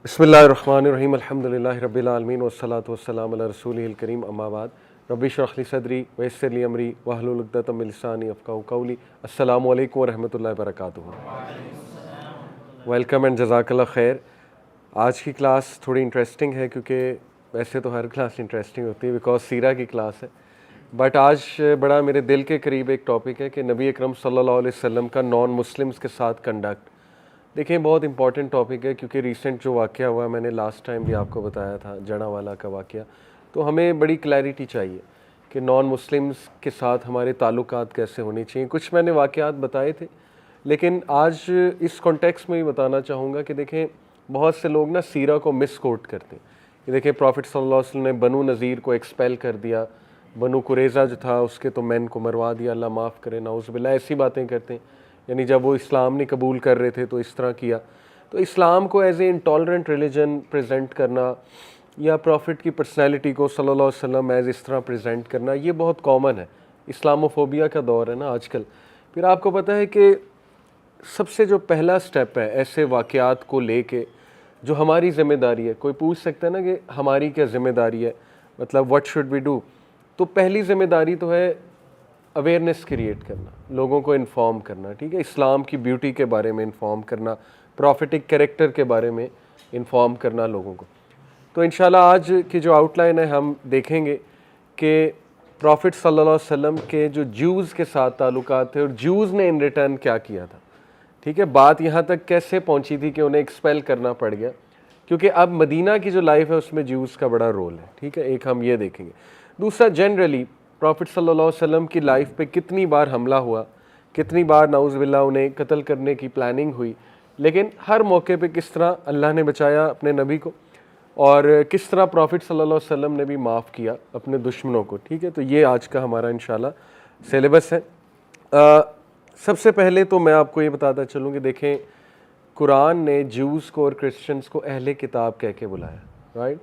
بسم اللہ الرحمن الرحیم الحمد للہ رب العالمین والصلاة والسلام علی رسولہ الکریم اما بعد رب اشرح لی صدری ویسر لی امری واحلل عقدۃ من لسانی یفقہوا قولی. السلام علیکم ورحمۃ اللہ وبرکاتہ. ویلکم اینڈ جزاک اللہ خیر. آج کی کلاس تھوڑی انٹرسٹنگ ہے کیونکہ ویسے تو ہر کلاس انٹرسٹنگ ہوتی ہے بیکاز سیرہ کی کلاس ہے، بٹ آج بڑا میرے دل کے قریب ایک ٹاپک ہے کہ نبی اکرم صلی اللہ علیہ وسلم کا نان مسلمس کے ساتھ کنڈکٹ. دیکھیں بہت امپورٹنٹ ٹاپک ہے کیونکہ ریسنٹ جو واقعہ ہوا میں نے لاسٹ ٹائم بھی آپ کو بتایا تھا جڑا والا کا واقعہ، تو ہمیں بڑی کلیئرٹی چاہیے کہ نان مسلمس کے ساتھ ہمارے تعلقات کیسے ہونے چاہیے. کچھ میں نے واقعات بتائے تھے لیکن آج اس کانٹیکس میں بھی بتانا چاہوں گا کہ دیکھیں بہت سے لوگ نا سیرہ کو مس کوٹ کرتے ہیں کہ دیکھیں پروفٹ صلی اللہ علیہ وسلم نے بنو نذیر کو ایکسپیل کر دیا، بنو قریظہ جو تھا اس کے تو مین کو مروا دیا، اللہ معاف کرے نعوذ باللہ، ایسی باتیں کرتے ہیں. یعنی جب وہ اسلام نہیں قبول کر رہے تھے تو اس طرح کیا. تو اسلام کو as a intolerant religion present کرنا یا پروفٹ کی پرسنالٹی کو صلی اللہ علیہ وسلم ایز اس طرح پریزنٹ کرنا یہ بہت کامن ہے. اسلاموفوبیا کا دور ہے نا آج کل. پھر آپ کو پتہ ہے کہ سب سے جو پہلا سٹیپ ہے ایسے واقعات کو لے کے جو ہماری ذمہ داری ہے، کوئی پوچھ سکتا ہے نا کہ ہماری کیا ذمہ داری ہے، مطلب واٹ شوڈ وی ڈو. تو پہلی ذمہ داری تو ہے اویئرنیس کریٹ کرنا، لوگوں کو انفارم کرنا، ٹھیک ہے، اسلام کی بیوٹی کے بارے میں انفارم کرنا، پروفیٹک کریکٹر کے بارے میں انفارم کرنا لوگوں کو. تو انشاءاللہ آج کی جو آؤٹ لائن ہے ہم دیکھیں گے کہ پروفٹ صلی اللہ علیہ وسلم کے جو جوز کے ساتھ تعلقات تھے اور جوز نے ان ریٹرن کیا کیا تھا. ٹھیک ہے، بات یہاں تک کیسے پہنچی تھی کہ انہیں ایکسپیل کرنا پڑ گیا، کیونکہ اب مدینہ کی جو لائف ہے اس میں جوز کا بڑا رول ہے. ٹھیک ہے، ایک ہم یہ دیکھیں گے. دوسرا جنرلی پروفٹ صلی اللہ علیہ وسلم کی لائف پہ کتنی بار حملہ ہوا، کتنی بار نعوذ باللہ انہیں قتل کرنے کی پلاننگ ہوئی، لیکن ہر موقع پہ کس طرح اللہ نے بچایا اپنے نبی کو اور کس طرح پروفٹ صلی اللہ علیہ وسلم نے بھی معاف کیا اپنے دشمنوں کو. ٹھیک ہے، تو یہ آج کا ہمارا انشاءاللہ سیلیبس ہے. سب سے پہلے تو میں آپ کو یہ بتاتا چلوں کہ دیکھیں قرآن نے جوز کو اور کرسچنز کو اہل کتاب کہہ کے بلایا، رائٹ.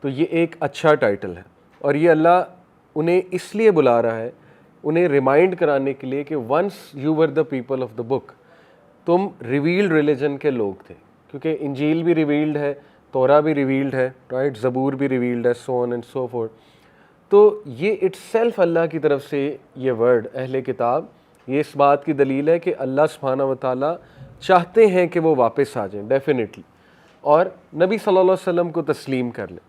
تو یہ ایک اچھا ٹائٹل ہے اور یہ اللہ انہیں اس لیے بلا رہا ہے، انہیں ریمائنڈ کرانے کے لیے کہ once you were the people of the book, تم ریویلڈ ریلیجن کے لوگ تھے، کیونکہ انجیل بھی ریویلڈ ہے، تورا بھی ریویلڈ ہے، رائٹ، زبور بھی ریویلڈ ہے، سو آن اینڈ سو فورتھ. تو یہ اٹ سیلف اللہ کی طرف سے یہ ورڈ اہل کتاب یہ اس بات کی دلیل ہے کہ اللہ سبحانہ و تعالیٰ چاہتے ہیں کہ وہ واپس آ جائیں ڈیفینیٹلی اور نبی صلی اللہ علیہ وسلم کو تسلیم کر لیں.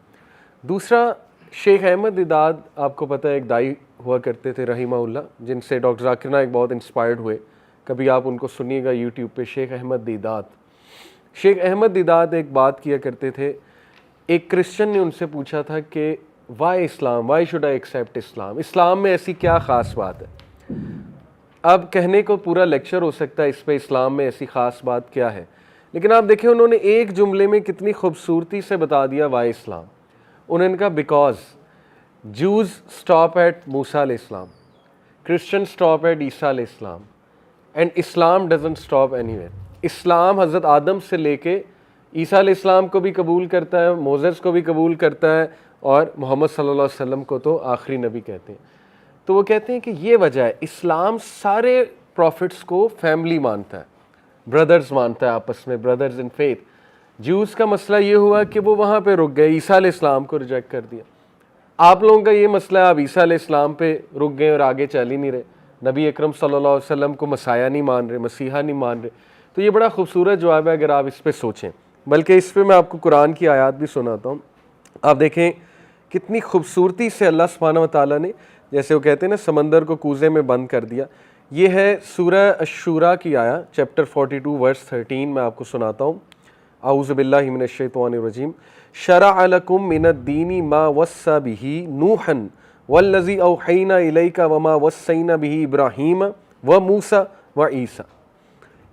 دوسرا شیخ احمد دیداد آپ کو پتہ ہے ایک دائی ہوا کرتے تھے رحمہ اللہ، جن سے ڈاکٹر ذاکر نائک بہت انسپائرڈ ہوئے. کبھی آپ ان کو سنیے گا یوٹیوب پہ، شیخ احمد دیداد. شیخ احمد دیداد ایک بات کیا کرتے تھے. ایک کرسچن نے ان سے پوچھا تھا کہ why Islam, why should I accept Islam, اسلام میں ایسی کیا خاص بات ہے. اب کہنے کو پورا لیکچر ہو سکتا ہے اس پہ اسلام میں ایسی خاص بات کیا ہے، لیکن آپ دیکھیں انہوں نے ایک جملے میں کتنی خوبصورتی سے بتا دیا وائی اسلام. انہوں نے کہا بیکاز جوز اسٹاپ ایٹ موسیٰ علیہ السلام، کرسچن اسٹاپ ایٹ عیسیٰ علیہ السلام، and Islam doesn't stop anywhere. اسلام حضرت آدم سے لے کے عیسیٰ علیہ السلام کو بھی قبول کرتا ہے، موسیٰ کو بھی قبول کرتا ہے اور محمد صلی اللہ علیہ وسلم کو تو آخری نبی کہتے ہیں. تو وہ کہتے ہیں کہ یہ وجہ ہے اسلام سارے پروفٹس کو فیملی مانتا ہے، بردرز مانتا ہے آپس میں، بردرز ان فیتھ. جوز کا مسئلہ یہ ہوا کہ وہ وہاں پہ رک گئے، عیسیٰ علیہ السلام کو ریجیکٹ کر دیا. آپ لوگوں کا یہ مسئلہ ہے آپ عیسیٰ علیہ السلام پہ رک گئے اور آگے چل ہی نہیں رہے، نبی اکرم صلی اللہ علیہ وسلم کو مسیح نہیں مان رہے، مسیحا نہیں مان رہے. تو یہ بڑا خوبصورت جواب ہے اگر آپ اس پہ سوچیں. بلکہ اس پہ میں آپ کو قرآن کی آیات بھی سناتا ہوں. آپ دیکھیں کتنی خوبصورتی سے اللہ سبحانہ و تعالیٰ نے، جیسے وہ کہتے ہیں نا سمندر کو کوزے میں بند کر دیا. یہ ہے سورہ الشورى کی آیا چیپٹر 42 ورس 13. میں آپ کو سناتا ہوں. اعوذ باللہ من الشیطان الرجیم. شرع لکم من الدین ما وصى به نوحا والذی اوحینا الیک وما وصینا به ابراہیم وموسیٰ وعیسیٰ.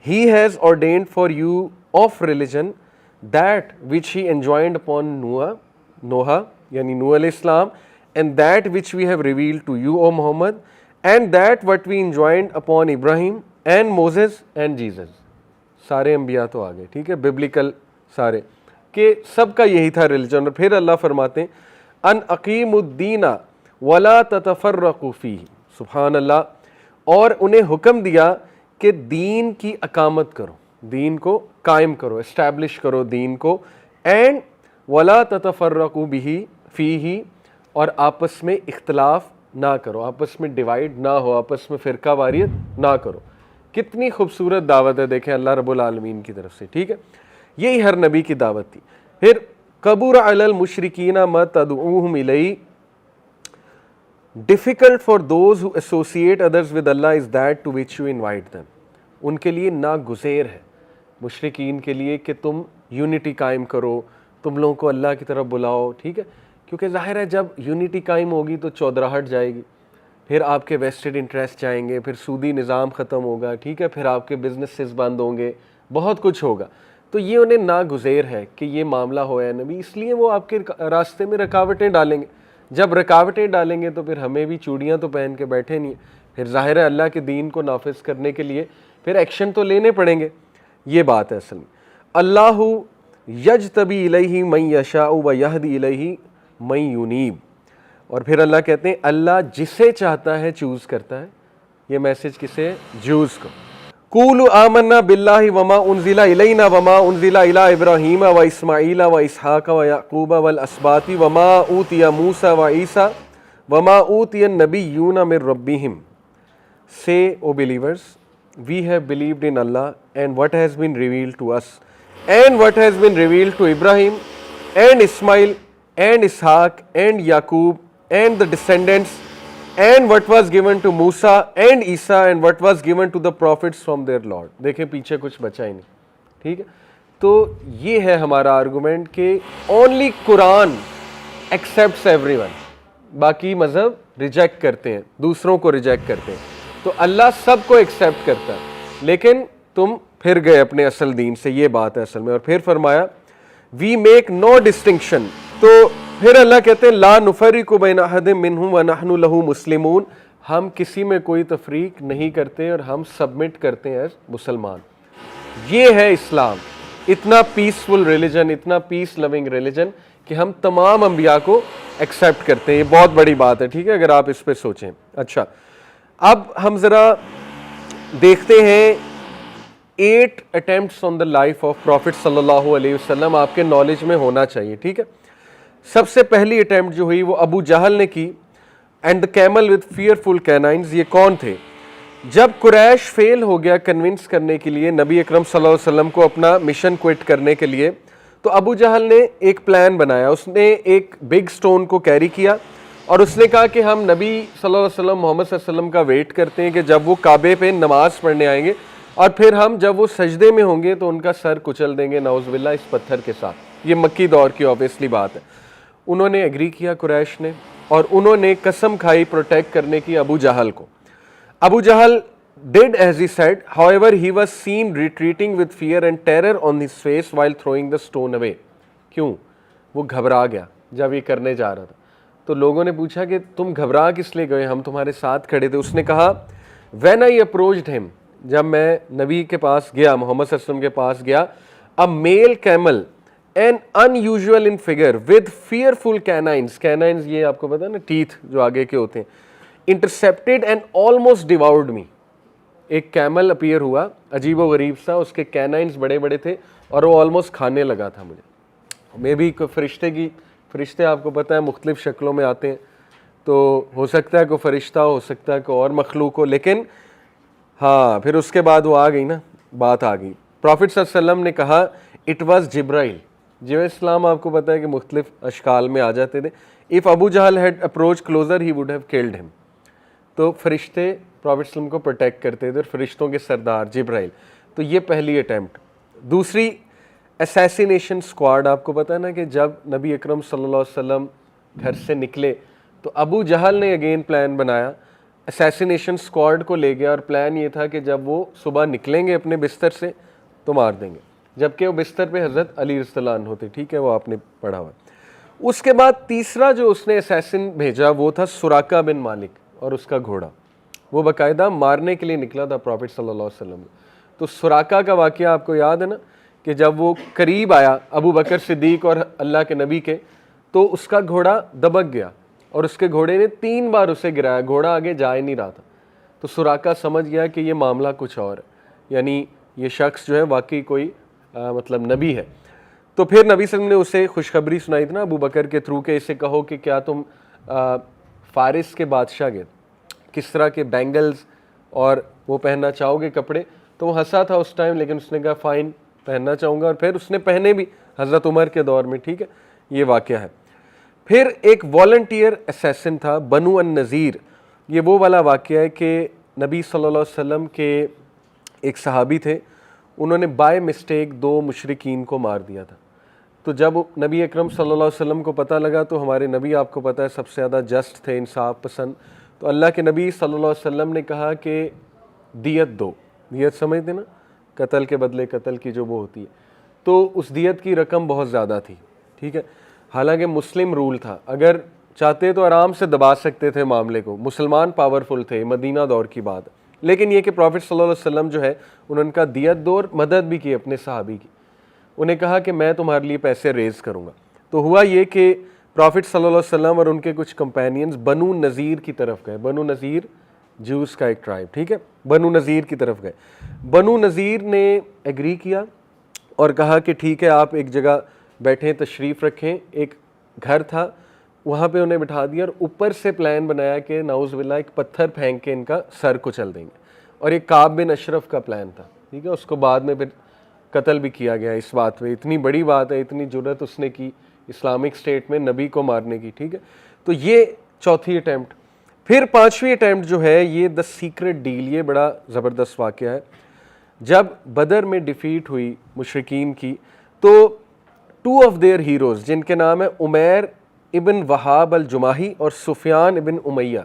He has ordained for you of religion that which he enjoined upon Noah یعنی نوح علیہ السلام, and that which we have revealed to you, O Muhammad, and that what we enjoined upon Ibrahim and Moses and Jesus. سارے انبیاء تو آگئے، ٹھیک ہے، biblical سارے، کہ سب کا یہی تھا ریلیجن. اور پھر اللہ فرماتے ہیں ان اقیموا الدین ولا تتفرقوا فیہ. سبحان اللہ. اور انہیں حکم دیا کہ دین کی اقامت کرو، دین کو قائم کرو، اسٹیبلش کرو دین کو. اینڈ ولا تتفرقوا به فیہ، اور آپس میں اختلاف نہ کرو، آپس میں ڈیوائڈ نہ ہو، آپس میں فرقہ واریت نہ کرو. کتنی خوبصورت دعوت ہے دیکھیں اللہ رب العالمین کی طرف سے. ٹھیک ہے، یہی ہر نبی کی دعوت تھی. پھر کبر علی المشرکین ما تدعوہم الیہ، difficult for those who associate others with Allah is that to which you invite them. ان کے لیے ناگزیر ہے مشرکین کے لیے کہ تم یونٹی قائم کرو، تم لوگوں کو اللہ کی طرف بلاؤ. ٹھیک ہے، کیونکہ ظاہر ہے جب یونٹی قائم ہوگی تو چودراہٹ جائے گی، پھر آپ کے ویسٹڈ انٹرسٹ جائیں گے، پھر سودی نظام ختم ہوگا. ٹھیک ہے، پھر آپ کے بزنسز بند ہوں گے، بہت کچھ ہوگا. تو یہ انہیں ناگزیر ہے کہ یہ معاملہ ہو ہے نبی، اس لیے وہ آپ کے راستے میں رکاوٹیں ڈالیں گے. جب رکاوٹیں ڈالیں گے تو پھر ہمیں بھی چوڑیاں تو پہن کے بیٹھے نہیں ہیں، پھر ظاہر ہے اللہ کے دین کو نافذ کرنے کے لیے پھر ایکشن تو لینے پڑیں گے. یہ بات ہے اصل میں. اللہ یجتبی الیہ من یشاء ویہدی الیہ من ینیب، اور پھر اللہ کہتے ہیں اللہ جسے چاہتا ہے چوز کرتا ہے. یہ میسج کسے؟ جوز کو. قولوا آمنا باللہ وما انزل الینا وما انزل الی ابراہیم و اسماعیل و اسحاق و یعقوب والاسباط وما اوتی موسیٰ و عیسیٰ وما اوتی النبیون من ربہم. Say, O believers, we have believed in Allah and what has been revealed to us and what has been revealed to Ibrahim and Ismail and Ishaq and Yaqub and the descendants and what was given to Musa and Isa and what was given to the prophets from their Lord. دیکھیں پیچھے کچھ بچا ہی نہیں. ٹھیک ہے، تو یہ ہے ہمارا آرگومنٹ کہ اونلی قرآن ایکسیپٹس ایوری ون، باقی مذہب ریجیکٹ کرتے ہیں، دوسروں کو ریجیکٹ کرتے ہیں. تو اللہ سب کو ایکسیپٹ کرتا ہے، لیکن تم پھر گئے اپنے اصل دین سے. یہ بات ہے اصل میں. اور پھر فرمایا وی میک نو ڈسٹنکشن. تو پھر اللہ کہتے ہیں لا نفرق بین احد منہم ونحن لہ مسلمون، ہم کسی میں کوئی تفریق نہیں کرتے اور ہم سبمٹ کرتے ہیں ایز مسلمان. یہ ہے اسلام، اتنا پیسفل ریلیجن، اتنا پیس لونگ ریلیجن کہ ہم تمام انبیاء کو ایکسیپٹ کرتے ہیں. یہ بہت بڑی بات ہے. ٹھیک ہے، اگر آپ اس پہ سوچیں. اچھا، اب ہم ذرا دیکھتے ہیں 8 attempts on the life of Prophet صلی اللہ علیہ وسلم آپ کے نالج میں ہونا چاہیے. ٹھیک ہے، سب سے پہلی اٹیمپٹ جو ہوئی وہ ابو جہل نے کی. And the camel with fearful canines. یہ کون تھے؟ جب قریش فیل ہو گیا کنونس کرنے کے لیے نبی اکرم صلی اللہ علیہ وسلم کو اپنا مشن کوئٹ کرنے کے لیے، تو ابو جہل نے ایک پلان بنایا. اس نے ایک بگ سٹون کو کیری کیا اور اس نے کہا کہ ہم نبی صلی اللہ علیہ وسلم محمد صلی اللہ علیہ وسلم کا ویٹ کرتے ہیں کہ جب وہ کعبے پہ نماز پڑھنے آئیں گے، اور پھر ہم جب وہ سجدے میں ہوں گے تو ان کا سر کچل دیں گے نعوذ باللہ اس پتھر کے ساتھ. یہ مکی دور کی اوبیسلی بات ہے. انہوں نے ایگری کیا قریش نے، اور انہوں نے قسم کھائی پروٹیکٹ کرنے کی ابو جہل کو. ابو جہل did as he said, however he was seen retreating with fear and terror on his face while throwing the stone away. کیوں؟ وہ گھبرا گیا جب یہ کرنے جا رہا تھا. تو لوگوں نے پوچھا کہ تم گھبرا کس لیے گئے، ہم تمہارے ساتھ کھڑے تھے. اس نے کہا when I approached him، جب میں نبی کے پاس گیا، محمد صلی اللہ علیہ وسلم کے پاس گیا، a male camel and unusual in figure with fearful canines. canines یہ آپ کو پتا ہے نا، teeth جو آگے کے ہوتے ہیں. intercepted and almost devoured me. ایک کیمل اپیئر ہوا عجیب و غریب سا، اس کے کینائنز بڑے بڑے تھے اور وہ آلموسٹ کھانے لگا تھا مجھے. میں بھی فرشتے آپ کو پتہ ہے مختلف شکلوں میں آتے ہیں، تو ہو سکتا ہے کوئی فرشتہ ہو سکتا ہے کوئی اور مخلوق ہو، لیکن ہاں پھر اس کے بعد وہ آ گئی نا، بات آ گئی. پروفٹ صلی اللہ علیہ وسلم نے کہا اٹ واز جبرائیل. جو اسلام آپ کو پتہ ہے کہ مختلف اشکال میں آ جاتے تھے. If Abu Jahl had approached closer he would have killed him. تو فرشتے پروفٹ صلی اللہ علیہ وسلم کو پروٹیکٹ کرتے تھے، اور فرشتوں کے سردار جبرائیل. تو یہ پہلی اٹیمپٹ. دوسری اسیسینیشن اسکواڈ. آپ کو پتہ ہے نا کہ جب نبی اکرم صلی اللہ علیہ وسلم گھر سے نکلے تو ابو جہل نے اگین پلان بنایا، اسیسینیشن اسکواڈ کو لے گیا، اور پلان یہ تھا کہ جب وہ صبح نکلیں گے اپنے بستر سے تو مار دیں گے، جبکہ وہ بستر پہ حضرت علی رضی اللہ عنہ ہوتے. ٹھیک ہے، وہ آپ نے پڑھا ہوا. اس کے بعد تیسرا جو اس نے اسیسن بھیجا وہ تھا سراقہ بن مالک اور اس کا گھوڑا. وہ باقاعدہ مارنے کے لیے نکلا تھا پروفٹ صلی اللہ علیہ وسلم. تو سراقہ کا واقعہ آپ کو یاد ہے نا کہ جب وہ قریب آیا ابو بکر صدیق اور اللہ کے نبی کے، تو اس کا گھوڑا دبک گیا اور اس کے گھوڑے نے 3 بار اسے گرایا. گھوڑا آگے جا ہی نہیں رہا تھا. تو سراقہ سمجھ گیا کہ یہ معاملہ کچھ اور ہے، یعنی یہ شخص جو ہے واقعی کوئی مطلب نبی ہے. تو پھر نبی صلی اللہ علیہ وسلم نے اسے خوشخبری سنائی تھی نا ابو بکر کے تھرو کہ اسے کہو کہ کیا تم فارس کے بادشاہ کے کس طرح کے بینگلز اور وہ پہننا چاہو گے کپڑے. تو وہ ہنسا تھا اس ٹائم, لیکن اس نے کہا فائن پہننا چاہوں گا, اور پھر اس نے پہنے بھی حضرت عمر کے دور میں. ٹھیک ہے, یہ واقعہ ہے. پھر ایک والنٹیئر اسیسن تھا بنو النذیر. یہ وہ والا واقعہ ہے کہ نبی صلی اللہ علیہ وسلم کے ایک صحابی تھے, انہوں نے بائی مسٹیک 2 مشرکین کو مار دیا تھا. تو جب نبی اکرم صلی اللہ علیہ وسلم کو پتہ لگا, تو ہمارے نبی آپ کو پتہ ہے سب سے زیادہ جسٹ تھے, انصاف پسند. تو اللہ کے نبی صلی اللہ علیہ وسلم نے کہا کہ دیت دو. دیت سمجھتے نا, قتل کے بدلے قتل کی جو وہ ہوتی ہے. تو اس دیت کی رقم بہت زیادہ تھی. ٹھیک ہے, حالانکہ مسلم رول تھا, اگر چاہتے تو آرام سے دبا سکتے تھے معاملے کو, مسلمان پاورفل تھے, مدینہ دور کی بات. لیکن یہ کہ پروفٹ صلی اللہ علیہ وسلم جو ہے انہوں نے کہا دیت دو, اور مدد بھی کی اپنے صحابی کی. انہیں کہا کہ میں تمہارے لیے پیسے ریز کروں گا. تو ہوا یہ کہ پروفٹ صلی اللہ علیہ وسلم اور ان کے کچھ کمپینینز بنو نذیر کی طرف گئے. بنو نذیر جوز کا ایک ٹرائب, ٹھیک ہے, بنو نذیر کی طرف گئے. بنو نذیر نے ایگری کیا اور کہا کہ ٹھیک ہے آپ ایک جگہ بیٹھیں, تشریف رکھیں. ایک گھر تھا, وہاں پہ انہیں بٹھا دیا, اور اوپر سے پلان بنایا کہ نعوذ باللہ ایک پتھر پھینک کے ان کا سر کچل دیں گے. اور ایک کعب بن اشرف کا پلان تھا. ٹھیک ہے, اس کو بعد میں پھر قتل بھی کیا گیا اس بات پہ. اتنی بڑی بات ہے, اتنی جرت اس نے کی اسلامک اسٹیٹ میں نبی کو مارنے کی. ٹھیک ہے, تو یہ چوتھی اٹیمپٹ. پھر 5ویں اٹیمپٹ جو ہے یہ دا سیکرٹ ڈیل, یہ بڑا زبردست واقعہ ہے. جب بدر میں ڈیفیٹ ہوئی مشرکین کی, تو 2 آف دیئر ہیروز جن کے نام ہے عمیر ابن وہاب الجماحی اور سفیان ابن امیہ.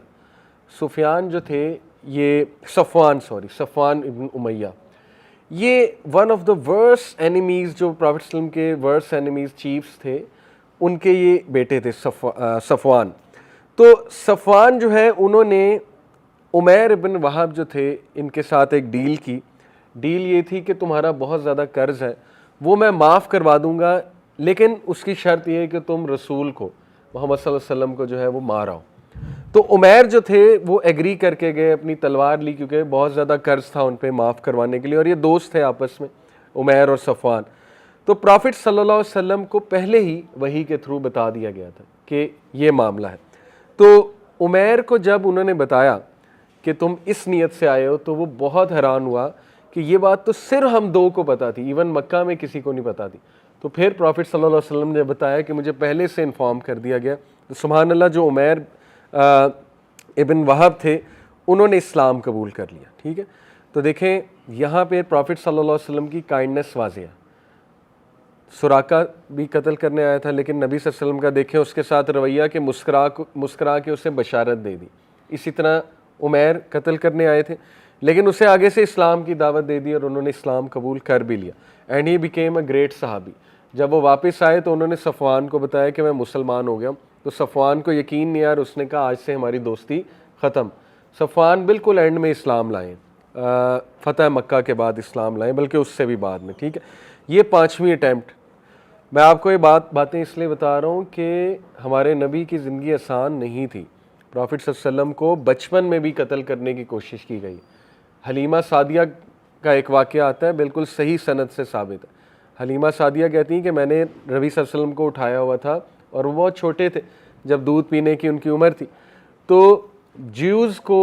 سفیان جو تھے یہ صفوان ابن امیہ, یہ one of the worst enemies, جو پروفٹ صلی اللہ علیہ وسلم کے ورس اینیمیز چیفز تھے, ان کے یہ بیٹے تھے صفوان. تو صفوان جو ہے انہوں نے عمیر ابن وہاب جو تھے ان کے ساتھ ایک ڈیل کی. ڈیل یہ تھی کہ تمہارا بہت زیادہ قرض ہے وہ میں معاف کروا دوں گا, لیکن اس کی شرط یہ ہے کہ تم رسول کو محمد صلی اللہ علیہ وسلم کو جو ہے وہ مار آؤ. تو عمیر جو تھے وہ ایگری کر کے گئے, اپنی تلوار لی کیونکہ بہت زیادہ قرض تھا ان پہ معاف کروانے کے لیے, اور یہ دوست تھے آپس میں عمیر اور صفوان. تو پروفٹ صلی اللہ علیہ وسلم کو پہلے ہی وحی کے تھرو بتا دیا گیا تھا کہ یہ معاملہ ہے. تو عمیر کو جب انہوں نے بتایا کہ تم اس نیت سے آئے ہو, تو وہ بہت حیران ہوا کہ یہ بات تو صرف ہم 2 کو پتہ تھی, ایون مکہ میں کسی کو نہیں پتہ تھی. تو پھر پروفٹ صلی اللہ علیہ وسلم نے بتایا کہ مجھے پہلے سے انفارم کر دیا گیا. تو سبحان اللہ, جو عمیر ابن وہب تھے انہوں نے اسلام قبول کر لیا. ٹھیک ہے, تو دیکھیں یہاں پہ پروفٹ صلی اللہ علیہ وسلم کی کائنڈنس واضح ہے. سراقہ بھی قتل کرنے آیا تھا, لیکن نبی صلی اللہ علیہ وسلم کا دیکھیں اس کے ساتھ رویہ کہ مسکرا کے اسے بشارت دے دی. اسی طرح عمیر قتل کرنے آئے تھے, لیکن اسے آگے سے اسلام کی دعوت دے دی اور انہوں نے اسلام قبول کر بھی لیا. And he became a great صحابی. جب وہ واپس آئے تو انہوں نے صفوان کو بتایا کہ میں مسلمان ہو گیا ہوں. تو صفوان کو یقین نہیں آیا, اس نے کہا آج سے ہماری دوستی ختم. صفوان بالکل اینڈ میں اسلام لائیں, فتح مکہ کے بعد اسلام لائیں, بلکہ اس سے بھی بعد میں. ٹھیک ہے, یہ 5ویں اٹیمپٹ. میں آپ کو یہ باتیں اس لیے بتا رہا ہوں کہ ہمارے نبی کی زندگی آسان نہیں تھی. پروفٹ صلی اللہ علیہ وسلم کو بچپن میں بھی قتل کرنے کی کوشش کی گئی. حلیمہ سعدیہ کا ایک واقعہ آتا ہے, بالکل صحیح سند سے ثابت ہے. حلیمہ سعدیہ کہتی ہیں کہ میں نے نبی صلی اللہ علیہ وسلم کو اٹھایا ہوا تھا اور وہ بہت چھوٹے تھے جب دودھ پینے کی ان کی عمر تھی. تو جیوز کو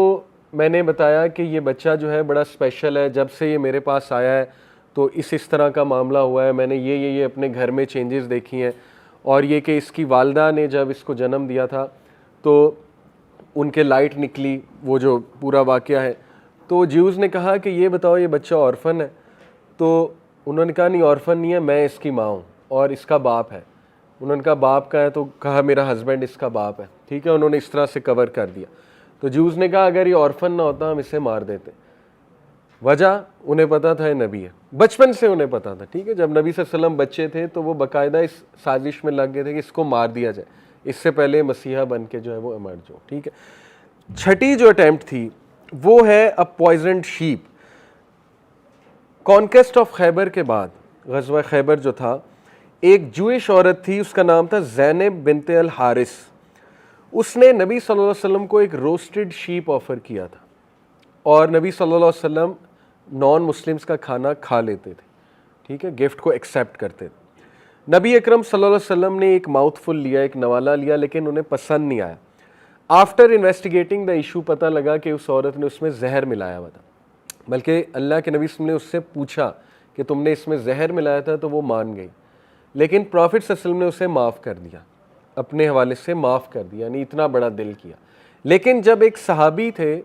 میں نے بتایا کہ یہ بچہ جو ہے بڑا اسپیشل ہے, جب سے یہ میرے پاس آیا ہے تو اس طرح کا معاملہ ہوا ہے, میں نے یہ اپنے گھر میں چینجز دیکھی ہیں. اور یہ کہ اس کی والدہ نے جب اس کو جنم دیا تھا تو ان کے لائٹ نکلی, وہ جو پورا واقعہ ہے. تو جیوز نے کہا کہ یہ بتاؤ یہ بچہ آرفن ہے؟ تو انہوں نے کہا نہیں آرفن نہیں ہے, میں اس کی ماں ہوں اور اس کا باپ ہے. انہوں نے کہا باپ کا ہے؟ تو کہا میرا ہسبینڈ اس کا باپ ہے. ٹھیک ہے, انہوں نے اس طرح سے کور کر دیا. تو جیوز نے کہا اگر یہ آرفن نہ ہوتا ہم اسے مار دیتے. وجہ انہیں پتا تھا یہ نبی ہے, بچپن سے انہیں پتا تھا. ٹھیک ہے, جب نبی صلی اللہ علیہ وسلم بچے تھے تو وہ باقاعدہ اس سازش میں لگ گئے تھے کہ اس کو مار دیا جائے, اس سے پہلے مسیحا بن کے جو ہے وہ ایمرج ہو. ٹھیک ہے, 6ٹھی جو اٹیمپٹ تھی وہ ہے اے پوائزنڈ شیپ. کانکیسٹ آف خیبر کے بعد, غزوہ خیبر جو تھا, ایک جوئش عورت تھی, اس کا نام تھا زینب بنت الحارث. اس نے نبی صلی اللہ علیہ وسلم کو ایک روسٹڈ شیپ آفر کیا تھا, اور نبی صلی اللہ علیہ وسلم نان مسلمس کا کھانا کھا لیتے تھے. ٹھیک ہے, گفٹ کو ایکسیپٹ کرتے تھے. نبی اکرم صلی اللہ علیہ وسلم نے ایک ماؤتھ فل لیا, ایک نوالا لیا, لیکن انہیں پسند نہیں آیا. آفٹر انویسٹیگیٹنگ دا ایشو پتہ لگا کہ اس عورت نے اس میں زہر ملایا ہوا تھا, بلکہ اللہ کے نبی صلی اللہ علیہ وسلم نے اس سے پوچھا کہ تم نے اس میں زہر ملایا تھا, تو وہ مان گئی, لیکن پروفٹ صلی اللہ علیہ وسلم نے اسے معاف کر دیا, اپنے حوالے سے معاف کر دیا, یعنی اتنا بڑا دل کیا. لیکن جب ایک صحابی تھے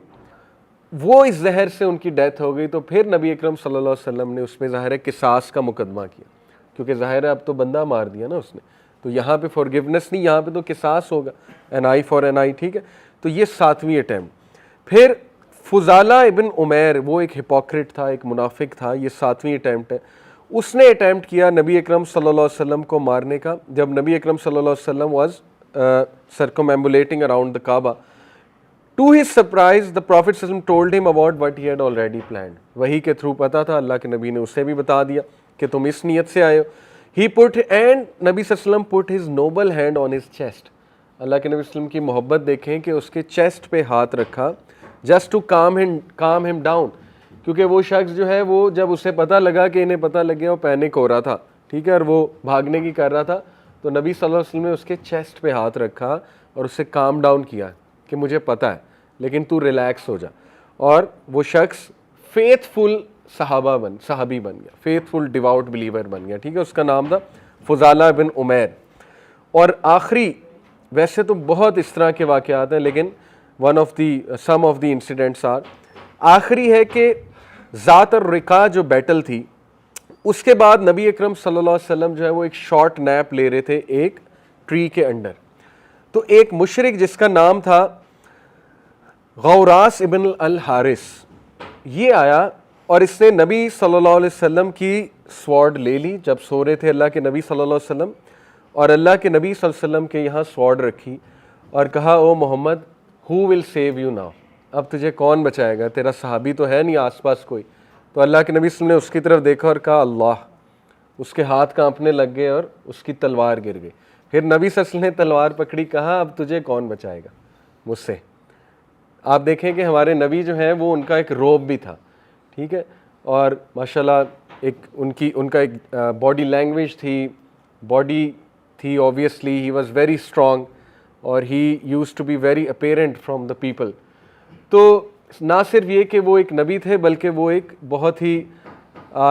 وہ اس زہر سے ان کی ڈیتھ ہو گئی, تو پھر نبی اکرم صلی اللہ علیہ وسلم نے اس میں ظاہر ہے قصاص کا مقدمہ کیا, کیونکہ ظاہر ہے اب تو بندہ مار دیا نا اس نے, تو یہاں پہ فارگیونیس نہیں, یہاں پہ تو قصاص ہوگا, این آئی فار این آئی, ٹھیک ہے. تو یہ 7ویں اٹیمپٹ. پھر فضالہ ابن عمیر, وہ ایک ہپوکریٹ تھا, ایک منافق تھا, یہ 7ویں اٹیمپٹ ہے. اس نے اٹیمپٹ کیا نبی اکرم صلی اللہ علیہ وسلم کو مارنے کا, جب نبی اکرم صلی اللہ علیہ وسلم was circumambulating around the Kaaba. To his surprise, the Prophet ﷺ told him about what he had already planned. وحی کے تھرو پتا تھا, اللہ کے نبی نے اسے بھی بتا دیا کہ تم اس نیت سے آئے ہو. He put and نبی صلی اللہ علیہ وسلم put his noble hand on his chest. اللہ کے نبی صلی اللہ علیہ وسلم کی محبت دیکھیں کہ اس کے چیسٹ پہ ہاتھ رکھا, just to calm him down. کیونکہ وہ شخص جو ہے وہ جب اسے پتہ لگا کہ انہیں پتہ لگ گیا, وہ پینک ہو رہا تھا, ٹھیک ہے, اور وہ بھاگنے کی کر رہا تھا, تو نبی صلی اللہ علیہ وسلم نے اس کے چیسٹ پہ ہاتھ رکھا اور اسے کام ڈاؤن کیا کہ مجھے پتہ ہے, لیکن تو ریلیکس ہو جا. اور وہ شخص فیتھ فل صحابی بن گیا, فیتھ فل ڈیواؤٹ بلیور بن گیا, ٹھیک ہے. اس کا نام تھا فضالہ بن عمیر. اور آخری, ویسے تو بہت اس طرح کے واقعات ہیں, لیکن سم آف دی انسیڈنٹس آخری ہے کہ ذات الرقاع جو بیٹل تھی, اس کے بعد نبی اکرم صلی اللہ علیہ وسلم جو ہے وہ ایک شارٹ نیپ لے رہے تھے ایک ٹری کے انڈر. تو ایک مشرک جس کا نام تھا غوراس ابن الحارث, یہ آیا اور اس نے نبی صلی اللہ علیہ وسلم کی سوارڈ لے لی جب سو رہے تھے اللہ کے نبی صلی اللہ علیہ وسلم, اور اللہ کے نبی صلی اللہ علیہ وسلم کے یہاں سوارڈ رکھی اور کہا, او محمد, who will save you now, اب تجھے کون بچائے گا, تیرا صحابی تو ہے نہیں آس پاس کوئی. تو اللہ کے نبی صلی اللہ علیہ وسلم نے اس کی طرف دیکھا اور کہا اللہ. اس کے ہاتھ کانپنے لگ گئے اور اس کی تلوار گر گئی. پھر نبی صلی اللہ علیہ وسلم نے تلوار پکڑی, کہا اب تجھے کون بچائے گا مجھ سے. آپ دیکھیں کہ ہمارے نبی جو ہیں وہ ان کا ایک روب بھی تھا, ٹھیک ہے, اور ماشاءاللہ ایک ان کا ایک باڈی لینگویج تھی, باڈی تھی, obviously he was very strong اور he used to be very apparent from the people. تو نہ صرف یہ کہ وہ ایک نبی تھے, بلکہ وہ ایک بہت ہی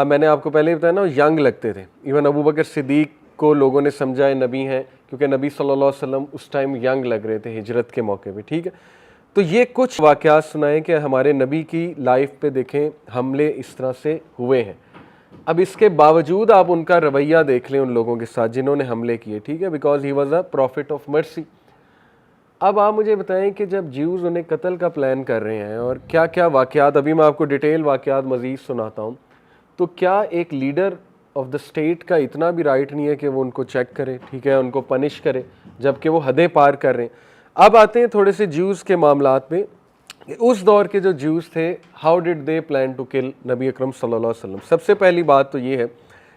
میں نے آپ کو پہلے بتایا نا, ینگ لگتے تھے. ایون ابو بکر صدیق کو لوگوں نے سمجھا ہے نبی ہیں, کیونکہ نبی صلی اللہ علیہ وسلم اس ٹائم ینگ لگ رہے تھے ہجرت کے موقع پہ, ٹھیک ہے. تو یہ کچھ واقعات سنائیں کہ ہمارے نبی کی لائف پہ دیکھیں حملے اس طرح سے ہوئے ہیں. اب اس کے باوجود آپ ان کا رویہ دیکھ لیں ان لوگوں کے ساتھ جنہوں نے حملے کیے, ٹھیک ہے, because he was a prophet of مرسی. اب آپ مجھے بتائیں کہ جب جیوز انہیں قتل کا پلان کر رہے ہیں اور کیا کیا واقعات, ابھی میں آپ کو ڈیٹیل واقعات مزید سناتا ہوں, تو کیا ایک لیڈر آف دا اسٹیٹ کا اتنا بھی رائٹ نہیں ہے کہ وہ ان کو چیک کرے, ٹھیک ہے, ان کو پنش کرے, جبکہ وہ حدیں پار کر رہے ہیں. اب آتے ہیں تھوڑے سے جیوز کے معاملات پہ. اس دور کے جو جیوز تھے, how did they plan to kill نبی اکرم صلی اللہ علیہ وسلم. سب سے پہلی بات تو یہ ہے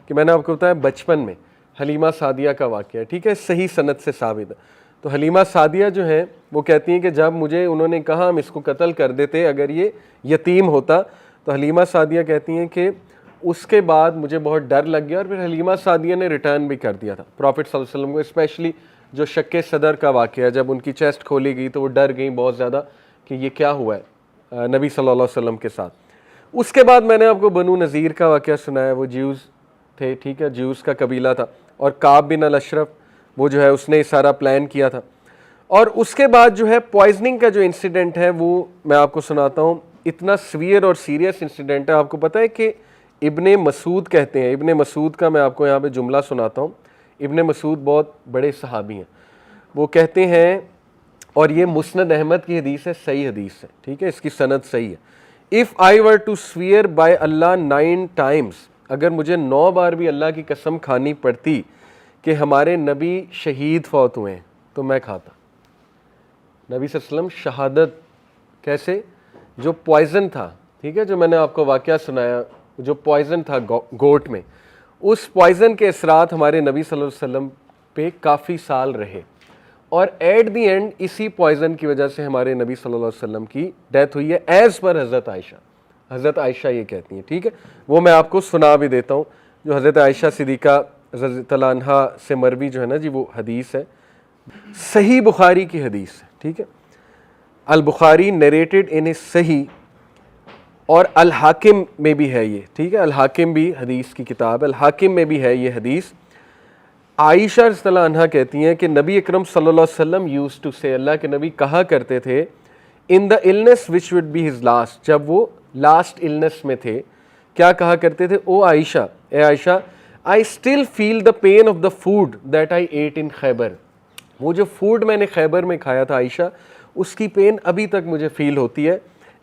کہ میں نے آپ کو بتایا بچپن میں حلیمہ سعدیہ کا واقعہ, ٹھیک ہے, صحیح سند سے ثابت ہے. تو حلیمہ سعدیہ جو ہیں وہ کہتی ہیں کہ جب مجھے انہوں نے کہا ہم اس کو قتل کر دیتے اگر یہ یتیم ہوتا, تو حلیمہ سعدیہ کہتی ہیں کہ اس کے بعد مجھے بہت ڈر لگ گیا, اور پھر حلیمہ سعدیہ نے ریٹرن بھی کر دیا تھا پروفٹ صلی اللہ علیہ وسلم کو. اسپیشلی جو شک صدر کا واقعہ, جب ان کی چیسٹ کھولی گئی تو وہ ڈر گئیں بہت زیادہ کہ یہ کیا ہوا ہے نبی صلی اللہ علیہ وسلم کے ساتھ. اس کے بعد میں نے آپ کو بنو نذیر کا واقعہ سنایا, وہ جیوز تھے, ٹھیک ہے, جیوز کا قبیلہ تھا, اور کعب بن الاشرف وہ جو ہے اس نے سارا پلان کیا تھا. اور اس کے بعد جو ہے پوائزننگ کا جو انسیڈنٹ ہے وہ میں آپ کو سناتا ہوں. اتنا سویئر اور سیریس انسیڈنٹ ہے. آپ کو پتہ ہے کہ ابن مسعود کہتے ہیں, ابن مسعود کا میں آپ کو یہاں پہ جملہ سناتا ہوں. ابن مسعود بہت بڑے صحابی ہیں. وہ کہتے ہیں, اور یہ مسند احمد کی حدیث ہے, صحیح حدیث ہے, ٹھیک ہے, اس کی سند صحیح ہے. If I were to swear by Allah 9 times, اگر مجھے 9 بار بھی اللہ کی قسم کھانی پڑتی کہ ہمارے نبی شہید فوت ہوئے ہیں, تو میں کھاتا. نبی صلی اللہ علیہ وسلم شہادت کیسے, جو پوائزن تھا, ٹھیک ہے, جو میں نے آپ کو واقعہ سنایا, جو پوائزن تھا گوٹ میں, اس پوائزن کے اثرات ہمارے نبی صلی اللہ علیہ وسلم پہ کافی سال رہے, اور ایٹ دی اینڈ اسی پوائزن کی وجہ سے ہمارے نبی صلی اللہ علیہ وسلم کی ڈیتھ ہوئی ہے, ایز پر حضرت عائشہ. حضرت عائشہ یہ کہتی ہیں, ٹھیک ہے, وہ میں آپ کو سنا بھی دیتا ہوں, جو حضرت عائشہ صدیقہ رضی اللہ عنہ سے مروی جو ہے نا جی وہ حدیث ہے، صحیح بخاری کی حدیث ہے، ٹھیک ہے، البخاری نریٹڈ ان اے صحیح، اور الحاکم میں بھی ہے یہ، ٹھیک ہے، الحاکم بھی حدیث کی کتاب ہے، الحاکم میں بھی ہے یہ حدیث۔ عائشہ رضی اللہ عنہ کہتی ہیں کہ نبی اکرم صلی اللہ علیہ وسلم یوز ٹو سے، اللہ کے نبی کہا کرتے تھے ان دا illness which would be his last، جب وہ لاسٹ illness میں تھے، کیا کہا کرتے تھے؟ او عائشہ، اے عائشہ، I still feel the pain of the food that I ate in خیبر، وہ جو فوڈ میں نے خیبر میں کھایا تھا عائشہ، اس کی پین ابھی تک مجھے فیل ہوتی ہے،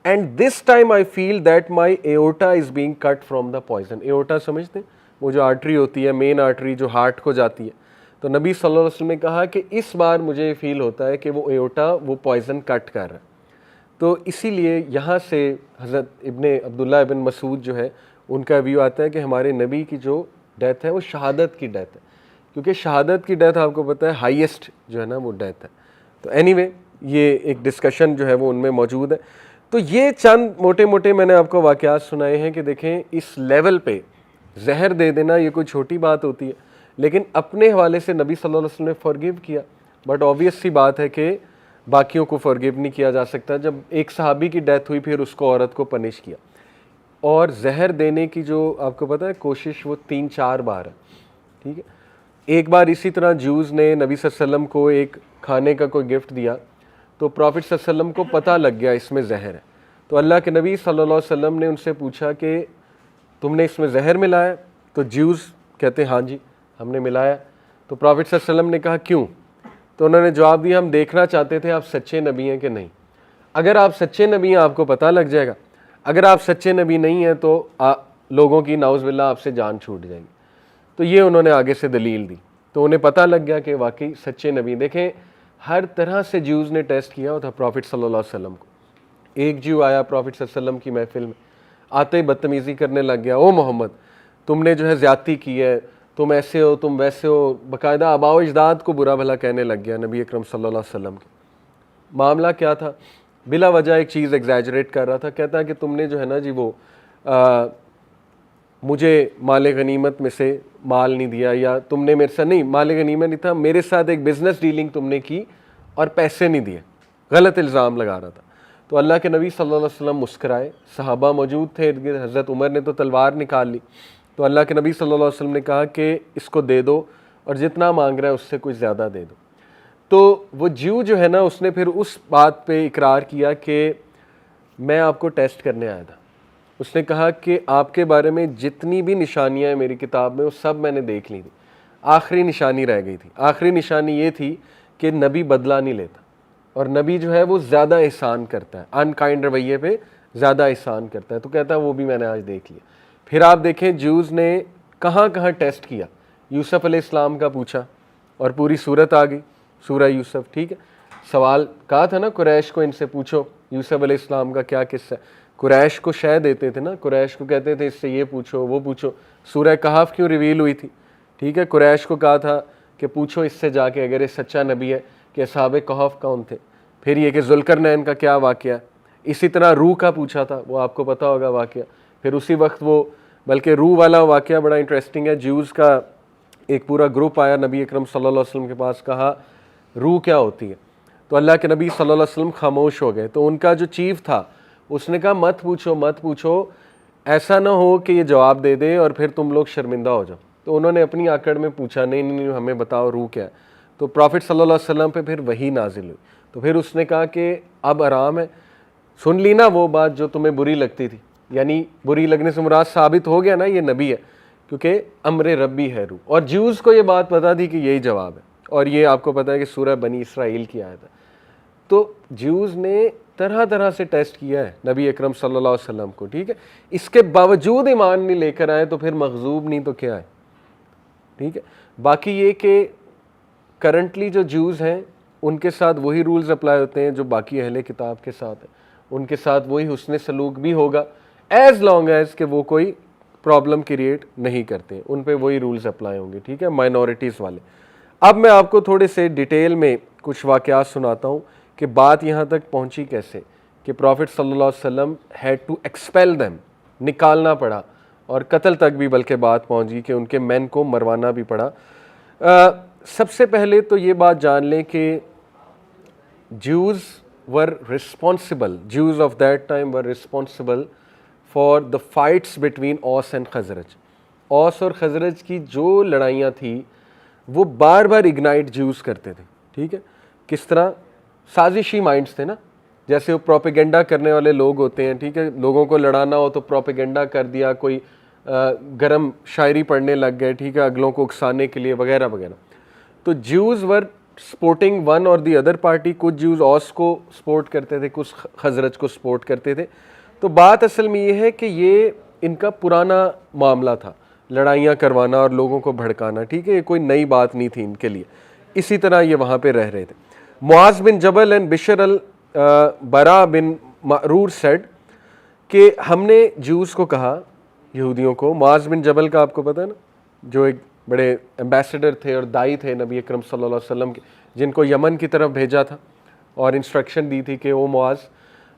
and this time I feel that my aorta is being cut from the poison. Aorta سمجھتے ہیں؟ وہ جو آرٹری ہوتی ہے، مین آرٹری جو ہارٹ کو جاتی ہے، تو نبی صلی اللہ علیہ وسلم نے کہا کہ اس بار مجھے یہ فیل ہوتا ہے کہ وہ ایورٹا وہ پوائزن کٹ کر رہا ہے۔ تو اسی لیے یہاں سے حضرت ابن عبداللہ ابن مسعود جو ہے ان کا ویو آتا ہے کہ ہمارے نبی کی جو ڈیتھ ہے وہ شہادت کی ڈیتھ ہے، کیونکہ شہادت کی ڈیتھ آپ کو پتہ ہے ہائیسٹ جو ہے نا وہ ڈیتھ ہے۔ تو اینی وے یہ ایک ڈسکشن جو ہے وہ ان میں موجود ہے۔ تو یہ چند موٹے موٹے میں نے آپ کو واقعات سنائے ہیں کہ دیکھیں اس لیول پہ زہر دے دینا یہ کوئی چھوٹی بات ہوتی ہے، لیکن اپنے حوالے سے نبی صلی اللہ علیہ وسلم نے فارگیو کیا، بٹ آبویس سی بات ہے کہ باقیوں کو فارگیو نہیں کیا جا سکتا۔ جب ایک صحابی کی ڈیتھ ہوئی پھر اس کو عورت کو پنش کیا، اور زہر دینے کی جو آپ کو پتہ ہے کوشش وہ 3-4 بار ہے، ٹھیک ہے۔ ایک بار اسی طرح جوز نے نبی صلی اللہ علیہ وسلم کو ایک کھانے کا کوئی گفٹ دیا، تو پروفٹ صلی اللہ علیہ وسلم کو پتہ لگ گیا اس میں زہر ہے، تو اللہ کے نبی صلی اللہ علیہ وسلم نے ان سے پوچھا کہ تم نے اس میں زہر ملایا؟ تو جوز کہتے ہیں ہاں جی ہم نے ملایا۔ تو پروفٹ صلی اللہ علیہ وسلم نے کہا کیوں؟ تو انہوں نے جواب دیا ہم دیکھنا چاہتے تھے آپ سچے نبی ہیں کہ نہیں، اگر آپ سچے نبی ہیں آپ کو پتہ لگ جائے گا، اگر آپ سچے نبی نہیں ہیں تو لوگوں کی نعوذ باللہ آپ سے جان چھوٹ جائے گی۔ تو یہ انہوں نے آگے سے دلیل دی، تو انہیں پتہ لگ گیا کہ واقعی سچے نبی۔ دیکھیں ہر طرح سے جیوز نے ٹیسٹ کیا تھا پروفٹ صلی اللہ علیہ وسلم کو۔ ایک جیو آیا پروفٹ صلی اللہ علیہ وسلم کی محفل میں، آتے ہی بدتمیزی کرنے لگ گیا، او محمد تم نے جو ہے زیادتی کی ہے، تم ایسے ہو تم ویسے ہو، باقاعدہ آباء و اجداد کو برا بھلا کہنے لگ گیا نبی اکرم صلی اللہ علیہ وسلم کے۔ معاملہ کیا تھا؟ بلا وجہ ایک چیز ایگزیجریٹ کر رہا تھا، کہتا ہے کہ تم نے جو ہے نا جی وہ مجھے مال غنیمت میں سے مال نہیں دیا، یا تم نے میرے ساتھ نہیں مال غنیمت نہیں تھا، میرے ساتھ ایک بزنس ڈیلنگ تم نے کی اور پیسے نہیں دیے، غلط الزام لگا رہا تھا۔ تو اللہ کے نبی صلی اللہ علیہ وسلم مسکرائے، صحابہ موجود تھے ارد گرد، حضرت عمر نے تو تلوار نکال لی، تو اللہ کے نبی صلی اللہ علیہ وسلم نے کہا کہ اس کو دے دو، اور جتنا مانگ رہا ہے اس سے کچھ زیادہ دے دو۔ تو وہ جیو جو ہے نا اس نے پھر اس بات پہ اقرار کیا کہ میں آپ کو ٹیسٹ کرنے آیا تھا، اس نے کہا کہ آپ کے بارے میں جتنی بھی نشانیاں ہیں میری کتاب میں وہ سب میں نے دیکھ لی تھی، آخری نشانی رہ گئی تھی، آخری نشانی یہ تھی کہ نبی بدلہ نہیں لیتا، اور نبی جو ہے وہ زیادہ احسان کرتا ہے، ان کائنڈ رویے پہ زیادہ احسان کرتا ہے، تو کہتا ہے وہ بھی میں نے آج دیکھ لیا۔ پھر آپ دیکھیں جوز نے کہاں کہاں ٹیسٹ کیا، یوسف علیہ السلام کا پوچھا اور پوری صورت آ گئی، سورہ یوسف، ٹھیک ہے۔ سوال کہا تھا نا قریش کو ان سے پوچھو یوسف علیہ السلام کا کیا قصہ ہے، قریش کو شے دیتے تھے نا، قریش کو کہتے تھے اس سے یہ پوچھو وہ پوچھو۔ سورہ کہف کیوں ریویل ہوئی تھی؟ ٹھیک ہے، قریش کو کہا تھا کہ پوچھو اس سے جا کے اگر یہ سچا نبی ہے کہ اصحاب کہف کون تھے، پھر یہ کہ ذوالقرنین کا کیا واقعہ ہے۔ اسی طرح روح کا پوچھا تھا، وہ آپ کو پتہ ہوگا واقعہ، پھر اسی وقت وہ بلکہ روح والا واقعہ بڑا انٹرسٹنگ ہے، جیوز کا ایک پورا گروپ آیا نبی اکرم صلی اللہ علیہ وسلم کے پاس، کہا روح کیا ہوتی ہے؟ تو اللہ کے نبی صلی اللہ علیہ وسلم خاموش ہو گئے، تو ان کا جو چیف تھا اس نے کہا مت پوچھو مت پوچھو، ایسا نہ ہو کہ یہ جواب دے دے اور پھر تم لوگ شرمندہ ہو جاؤ۔ تو انہوں نے اپنی آکڑ میں پوچھا نہیں نہیں نہیں ہمیں بتاؤ روح کیا ہے۔ تو پروفٹ صلی اللہ علیہ وسلم پہ پھر وحی نازل ہوئی، تو پھر اس نے کہا کہ اب آرام ہے، سن لی نا وہ بات جو تمہیں بری لگتی تھی، یعنی بری لگنے سے مراد ثابت ہو گیا نا یہ نبی ہے، کیونکہ امر ربی ہے روح، اور جیوز کو یہ بات پتہ تھی کہ یہی جواب ہے، اور یہ آپ کو پتہ ہے کہ سورہ بنی اسرائیل کی آیت ہے۔ تو جیوز نے طرح طرح سے ٹیسٹ کیا ہے نبی اکرم صلی اللہ علیہ وسلم کو، ٹھیک ہے، اس کے باوجود ایمان نہیں لے کر آئے تو پھر مغضوب نہیں تو کیا ہے، ٹھیک ہے۔ باقی یہ کہ کرنٹلی جو جیوز ہیں ان کے ساتھ وہی رولز اپلائی ہوتے ہیں جو باقی اہل کتاب کے ساتھ ہیں، ان کے ساتھ وہی حسن سلوک بھی ہوگا ایز لانگ ایز کہ وہ کوئی پرابلم کریٹ نہیں کرتے، ان پہ وہی رولز اپلائی ہوں گے، ٹھیک ہے، مائنورٹیز والے۔ اب میں آپ کو تھوڑے سے ڈیٹیل میں کچھ واقعات سناتا ہوں کہ بات یہاں تک پہنچی کیسے کہ پروفٹ صلی اللہ علیہ وسلم ہیڈ ٹو ایکسپیل دیم، نکالنا پڑا، اور قتل تک بھی بلکہ بات پہنچ گئی کہ ان کے مین کو مروانا بھی پڑا. سب سے پہلے تو یہ بات جان لیں کہ Jews of that time were responsible for the fights between Aus and Khazraj. اوس اور خزرج کی جو لڑائیاں تھیں وہ بار بار اگنائٹ جیوز کرتے تھے. ٹھیک ہے, کس طرح؟ سازشی مائنڈز تھے نا, جیسے وہ پروپیگنڈا کرنے والے لوگ ہوتے ہیں. ٹھیک ہے, لوگوں کو لڑانا ہو تو پروپیگنڈا کر دیا, کوئی گرم شاعری پڑھنے لگ گئے, ٹھیک ہے, اگلوں کو اکسانے کے لیے وغیرہ وغیرہ. تو جیوز ور سپورٹنگ ون اور دی ادر پارٹی. کچھ جیوز اوس کو سپورٹ کرتے تھے, کچھ خزرج کو سپورٹ کرتے تھے. تو بات اصل میں یہ ہے کہ یہ ان کا پرانا معاملہ تھا, لڑائیاں کروانا اور لوگوں کو بھڑکانا. ٹھیک ہے, یہ کوئی نئی بات نہیں تھی ان کے لیے. اسی طرح یہ وہاں پہ رہ رہے تھے. معاذ بن جبل اینڈ بشر البرا بن معرور سیڈ کہ ہم نے جیوز کو کہا, یہودیوں کو. معاذ بن جبل کا آپ کو پتہ ہے نا, جو ایک بڑے ایمبیسڈر تھے اور دائی تھے نبی اکرم صلی اللہ علیہ وسلم کے, جن کو یمن کی طرف بھیجا تھا اور انسٹرکشن دی تھی کہ او معاذ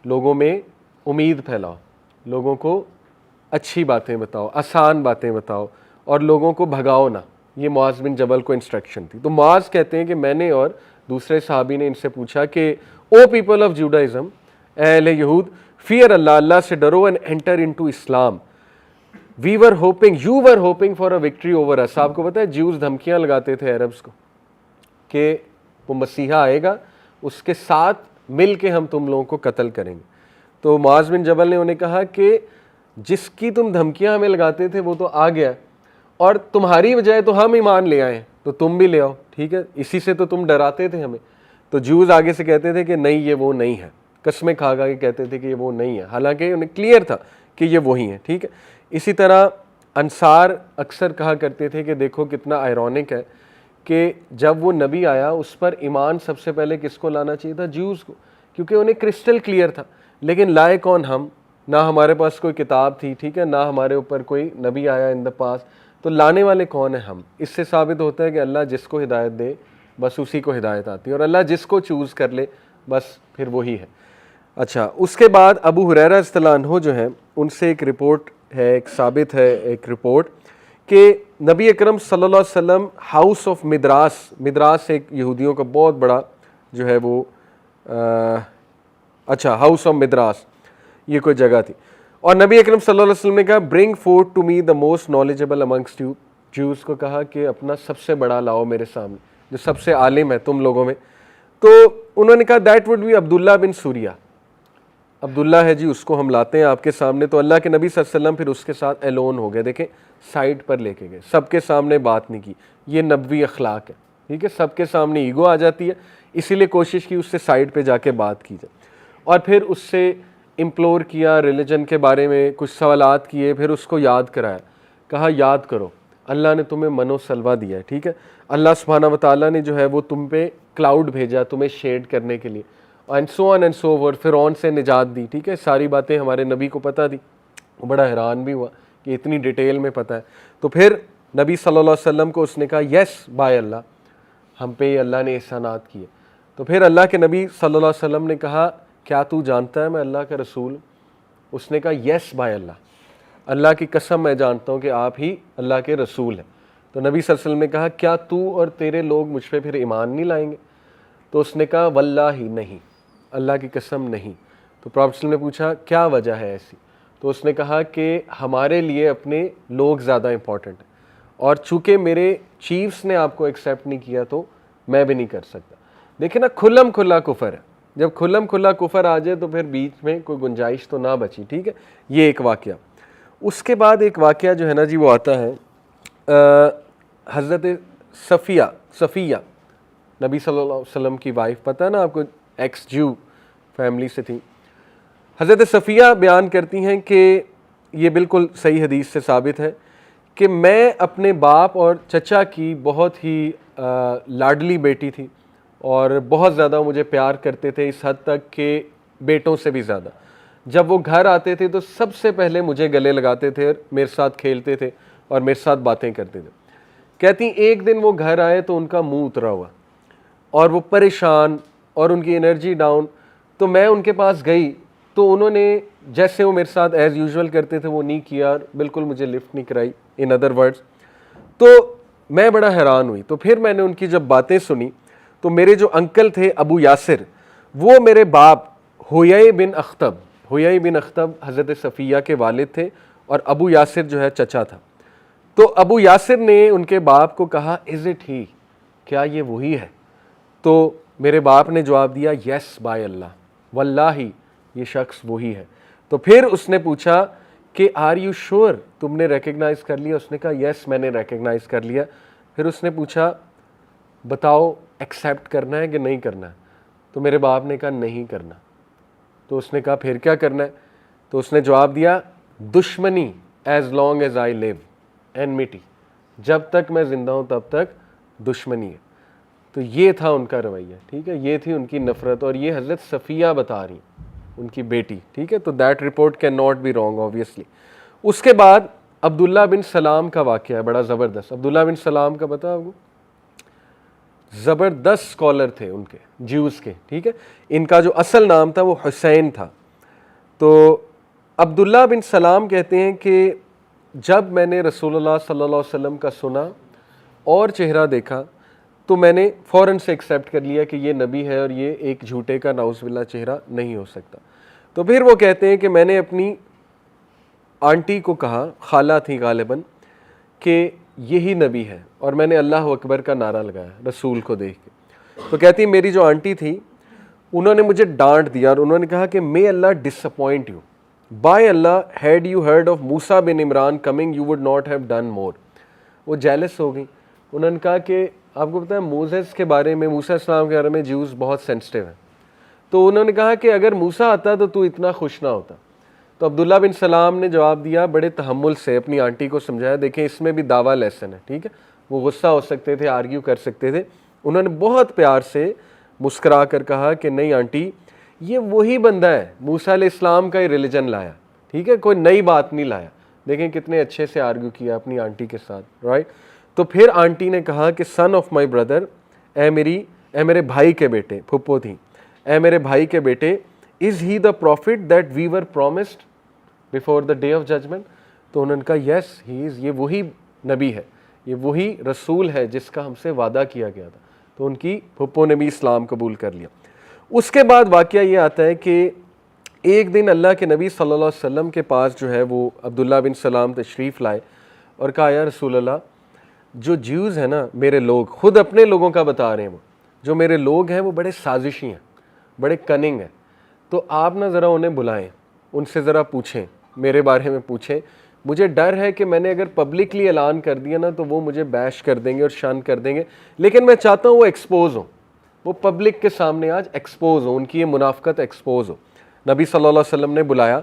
لوگوں میں امید پھیلاؤ, لوگوں کو اچھی باتیں بتاؤ, آسان باتیں بتاؤ اور لوگوں کو بھگاؤ نہ. یہ معاذ بن جبل کو انسٹرکشن تھی. تو معاذ کہتے ہیں کہ میں نے اور دوسرے صحابی نے ان سے پوچھا کہ او پیپل آف جوڈائزم, اہل یہود, فیئر اللہ, اللہ سے ڈرو, and enter into Islam. We were hoping, you were hoping for a victory over us. آپ کو پتہ ہے جیوز دھمکیاں لگاتے تھے عربز کو کہ وہ مسیحا آئے گا, اس کے ساتھ مل کے ہم تم لوگوں کو قتل کریں گے. تو معاذ بن جبل نے انہیں کہا کہ جس کی تم دھمکیاں ہمیں لگاتے تھے وہ تو آ گیا, اور تمہاری بجائے تو ہم ایمان لے آئے, تو تم بھی لے آؤ. ٹھیک ہے, اسی سے تو تم ڈراتے تھے ہمیں. تو جیوز آگے سے کہتے تھے کہ نہیں یہ وہ نہیں ہے, قسمیں کھا کے کہتے تھے کہ یہ وہ نہیں ہے, حالانکہ انہیں کلیئر تھا کہ یہ وہی ہے. ٹھیک ہے, اسی طرح انصار اکثر کہا کرتے تھے کہ دیکھو کتنا آئرونک ہے کہ جب وہ نبی آیا اس پر ایمان سب سے پہلے کس کو لانا چاہیے تھا؟ جیوز کو, کیونکہ انہیں کرسٹل کلیئر تھا. لیکن لائے کون؟ ہم. نہ ہمارے پاس کوئی کتاب تھی, ٹھیک ہے, نہ ہمارے اوپر کوئی نبی آیا ان دا پاس, تو لانے والے کون ہیں؟ ہم. اس سے ثابت ہوتا ہے کہ اللہ جس کو ہدایت دے بس اسی کو ہدایت آتی ہے, اور اللہ جس کو چوز کر لے بس پھر وہی ہے. اچھا, اس کے بعد ابو ہریرہ رضی اللہ عنہ جو ہیں ان سے ایک رپورٹ ہے, ایک ثابت ہے ایک رپورٹ کہ نبی اکرم صلی اللہ علیہ وسلم ہاؤس آف مدراس, مدراس ایک یہودیوں کا بہت بڑا جو ہے وہ ہاؤس آف مدراس, یہ کوئی جگہ تھی, اور نبی اکرم صلی اللہ علیہ وسلم نے کہا bring forth to me the most knowledgeable amongst you. Jews کو کہا کہ اپنا سب سے بڑا لاؤ میرے سامنے, جو سب سے عالم ہے تم لوگوں میں. تو انہوں نے کہا دیٹ وڈ بی عبداللہ بن سوریہ. عبداللہ ہے جی, اس کو ہم لاتے ہیں آپ کے سامنے. تو اللہ کے نبی صلی اللہ علیہ وسلم پھر اس کے ساتھ ایلون ہو گئے. دیکھیں سائڈ پر لے کے گئے, سب کے سامنے بات نہیں کی. یہ نبوی اخلاق ہے. ٹھیک ہے, سب کے سامنے ایگو آ جاتی ہے, اسی لیے کوشش کی اس سے سائڈ پہ جا کے بات کی جائے, اور پھر اس سے امپلور کیا, ریلیجن کے بارے میں کچھ سوالات کیے, پھر اس کو یاد کرایا, کہا یاد کرو اللہ نے تمہیں من و سلوہ دیا ہے. ٹھیک ہے, اللہ سبحانہ و تعالیٰ نے جو ہے وہ تم پہ کلاؤڈ بھیجا تمہیں شیڈ کرنے کے لیے, and so on and so word, فرعون سے نجات دی. ٹھیک ہے, ساری باتیں ہمارے نبی کو پتہ تھی. وہ بڑا حیران بھی ہوا کہ اتنی ڈیٹیل میں پتہ ہے. تو پھر نبی صلی اللہ علیہ وسلم کو اس نے کہا یس بائے اللہ, ہم پہ اللہ نے احسانات کیے. تو پھر اللہ کے نبی صلی اللہ علیہ وسلم نے کہا کیا تو جانتا ہے میں اللہ کا رسول؟ اس نے کہا یس بائے اللہ, اللہ کی قسم میں جانتا ہوں کہ آپ ہی اللہ کے رسول ہیں. تو نبی صلی اللہ علیہ وسلم نے کہا کیا تو اور تیرے لوگ مجھ پہ پھر ایمان نہیں لائیں گے؟ تو اس نے کہا واللہ نہیں, اللہ کی قسم نہیں. تو پروفیٹ صلی اللہ علیہ وسلم نے پوچھا کیا وجہ ہے ایسی؟ تو اس نے کہا کہ ہمارے لیے اپنے لوگ زیادہ امپورٹنٹ ہیں, اور چونکہ میرے چیفز نے آپ کو ایکسیپٹ نہیں کیا تو میں بھی نہیں کر سکتا. دیکھیں نا, کھلم کھلا کفر ہے. جب کھلم کھلا کفر آ جائے تو پھر بیچ میں کوئی گنجائش تو نہ بچی. ٹھیک ہے, یہ ایک واقعہ. اس کے بعد ایک واقعہ جو ہے نا جی وہ آتا ہے حضرت صفیہ نبی صلی اللہ علیہ وسلم کی وائف, پتہ ہے نا آپ کو, ایکس جیو فیملی سے تھی. حضرت صفیہ بیان کرتی ہیں کہ یہ بالکل صحیح حدیث سے ثابت ہے کہ میں اپنے باپ اور چچا کی بہت ہی لاڈلی بیٹی تھی, اور بہت زیادہ مجھے پیار کرتے تھے, اس حد تک کہ بیٹوں سے بھی زیادہ. جب وہ گھر آتے تھے تو سب سے پہلے مجھے گلے لگاتے تھے, میرے ساتھ کھیلتے تھے اور میرے ساتھ باتیں کرتے تھے. کہتی ایک دن وہ گھر آئے تو ان کا منہ اترا ہوا اور وہ پریشان اور ان کی انرجی ڈاؤن. تو میں ان کے پاس گئی تو انہوں نے جیسے وہ میرے ساتھ ایز یوزول کرتے تھے وہ نہیں کیا اور بالکل مجھے لفٹ نہیں کرائی ان ادر ورڈز. تو میں بڑا حیران ہوئی. تو پھر میں نے ان کی جب باتیں سنی تو میرے جو انکل تھے ابو یاسر, وہ میرے باپ حیی بن اخطب حضرت صفیہ کے والد تھے, اور ابو یاسر جو ہے چچا تھا. تو ابو یاسر نے ان کے باپ کو کہا از اٹ ہی, کیا یہ وہی ہے؟ تو میرے باپ نے جواب دیا یس بائی اللہ, واللہ یہ شخص وہی ہے. تو پھر اس نے پوچھا کہ آر یو شور, تم نے ریکگنائز کر لیا؟ اس نے کہا یس میں نے ریکگنائز کر لیا. پھر اس نے پوچھا بتاؤ ایکسیپٹ کرنا ہے کہ نہیں کرنا ہے؟ تو میرے باپ نے کہا نہیں کرنا. تو اس نے کہا پھر کیا کرنا ہے؟ تو اس نے جواب دیا دشمنی as long as I live, enmity, جب تک میں زندہ ہوں تب تک دشمنی ہے. تو یہ تھا ان کا رویہ, ٹھیک ہے, یہ تھی ان کی نفرت, اور یہ حضرت صفیہ بتا رہی ان کی بیٹی, ٹھیک ہے. تو that report can not be wrong obviously. اس کے بعد عبداللہ بن سلام کا واقعہ ہے بڑا زبردست. عبداللہ بن سلام کا پتہ آپ کو؟ زبردست اسکالر تھے ان کے, جیوز کے, ٹھیک ہے. ان کا جو اصل نام تھا وہ حسین تھا. تو عبداللہ بن سلام کہتے ہیں کہ جب میں نے رسول اللہ صلی اللہ علیہ وسلم کا سنا اور چہرہ دیکھا تو میں نے فوراً سے ایکسیپٹ کر لیا کہ یہ نبی ہے اور یہ ایک جھوٹے کا نعوذ باللہ چہرہ نہیں ہو سکتا. تو پھر وہ کہتے ہیں کہ میں نے اپنی آنٹی کو کہا, خالہ تھی غالباً, کہ یہی نبی ہے, اور میں نے اللہ اکبر کا نعرہ لگایا رسول کو دیکھ کے. تو کہتی میری جو آنٹی تھی انہوں نے مجھے ڈانٹ دیا اور انہوں نے کہا کہ may Allah disappoint you. By Allah, had you heard of Musa bin Imran coming, you would not have done more. وہ جیلس ہو گئی. انہوں نے کہا کہ آپ کو پتہ ہے موسیٰ کے بارے میں, موسیٰ السلام کے بارے میں جیوز بہت سینسٹیو ہیں. تو انہوں نے کہا کہ اگر موسیٰ آتا تو اتنا خوش نہ ہوتا. تو عبداللہ بن سلام نے جواب دیا بڑے تحمل سے, اپنی آنٹی کو سمجھایا دیکھیں اس میں بھی دعویٰ لیسن ہے, ٹھیک ہے. وہ غصہ ہو سکتے تھے, آرگیو کر سکتے تھے. انہوں نے بہت پیار سے مسکرا کر کہا کہ نہیں آنٹی, یہ وہی بندہ ہے موسیٰ علیہ السلام کا ہی ریلیجن لایا, ٹھیک ہے, کوئی نئی بات نہیں لایا. دیکھیں کتنے اچھے سے آرگیو کیا اپنی آنٹی کے ساتھ, رائٹ. تو پھر آنٹی نے کہا کہ سن آف مائی بردر, اے میرے بھائی کے بیٹے, پھپھو تھیں, اے میرے بھائی کے بیٹے, is he the prophet that we were promised before the day of judgment. تو انہوں نے کہا یس ہی از, یہ وہی نبی ہے, یہ وہی رسول ہے جس کا ہم سے وعدہ کیا گیا تھا. تو ان کی پھپھو نے بھی اسلام قبول کر لیا. اس کے بعد واقعہ یہ آتا ہے کہ ایک دن اللہ کے نبی صلی اللہ علیہ وسلم کے پاس جو ہے وہ عبداللہ بن سلام تشریف لائے اور کہا یا رسول اللہ, جو جیوز ہیں نا میرے لوگ, خود اپنے لوگوں کا بتا رہے ہیں, وہ جو میرے لوگ ہیں وہ بڑے سازشی ہیں, بڑے کننگ ہیں, تو آپ نہ ذرا انہیں بلائیں, ان سے ذرا پوچھیں, میرے بارے میں پوچھیں. مجھے ڈر ہے کہ میں نے اگر پبلکلی اعلان کر دیا نا تو وہ مجھے بیش کر دیں گے اور شان کر دیں گے, لیکن میں چاہتا ہوں وہ ایکسپوز ہوں, وہ پبلک کے سامنے آج ایکسپوز ہو, ان کی یہ منافقت ایکسپوز ہو. نبی صلی اللہ علیہ وسلم نے بلایا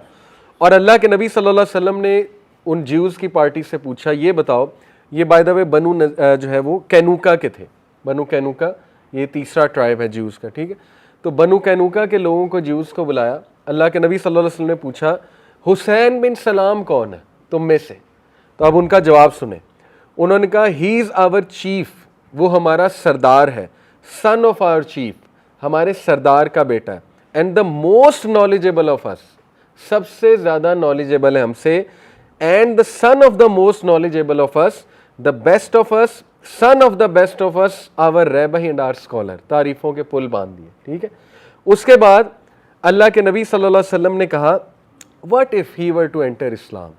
اور اللہ کے نبی صلی اللہ علیہ وسلم نے ان جیوز کی پارٹی سے پوچھا یہ بتاؤ, یہ بائی دا وے بنو جو ہے وہ کینوکا کے تھے, بنو کینوکا یہ تیسرا ٹرائب ہے جیوز کا, ٹھیک ہے. تو بنو کینوکا کے لوگوں کو, جیوز کو بلایا. اللہ کے نبی صلی اللہ علیہ وسلم نے پوچھا حسین بن سلام کون ہے تم میں سے؟ تو اب ان کا جواب سنیں. انہوں نے کہا ہی از آور چیف, وہ ہمارا سردار ہے, سن آف آور چیف, ہمارے سردار کا بیٹا ہے, and the most knowledgeable of us, سب سے زیادہ نالجیبل ہے ہم سے, and the son of the most knowledgeable of us, the best of us, son of the best of us, our rabbi and our scholar. تعریفوں کے پل باندھ دیے, ٹھیک ہے. اس کے بعد اللہ کے نبی صلی اللہ علیہ وسلم نے کہا what if he were to enter Islam,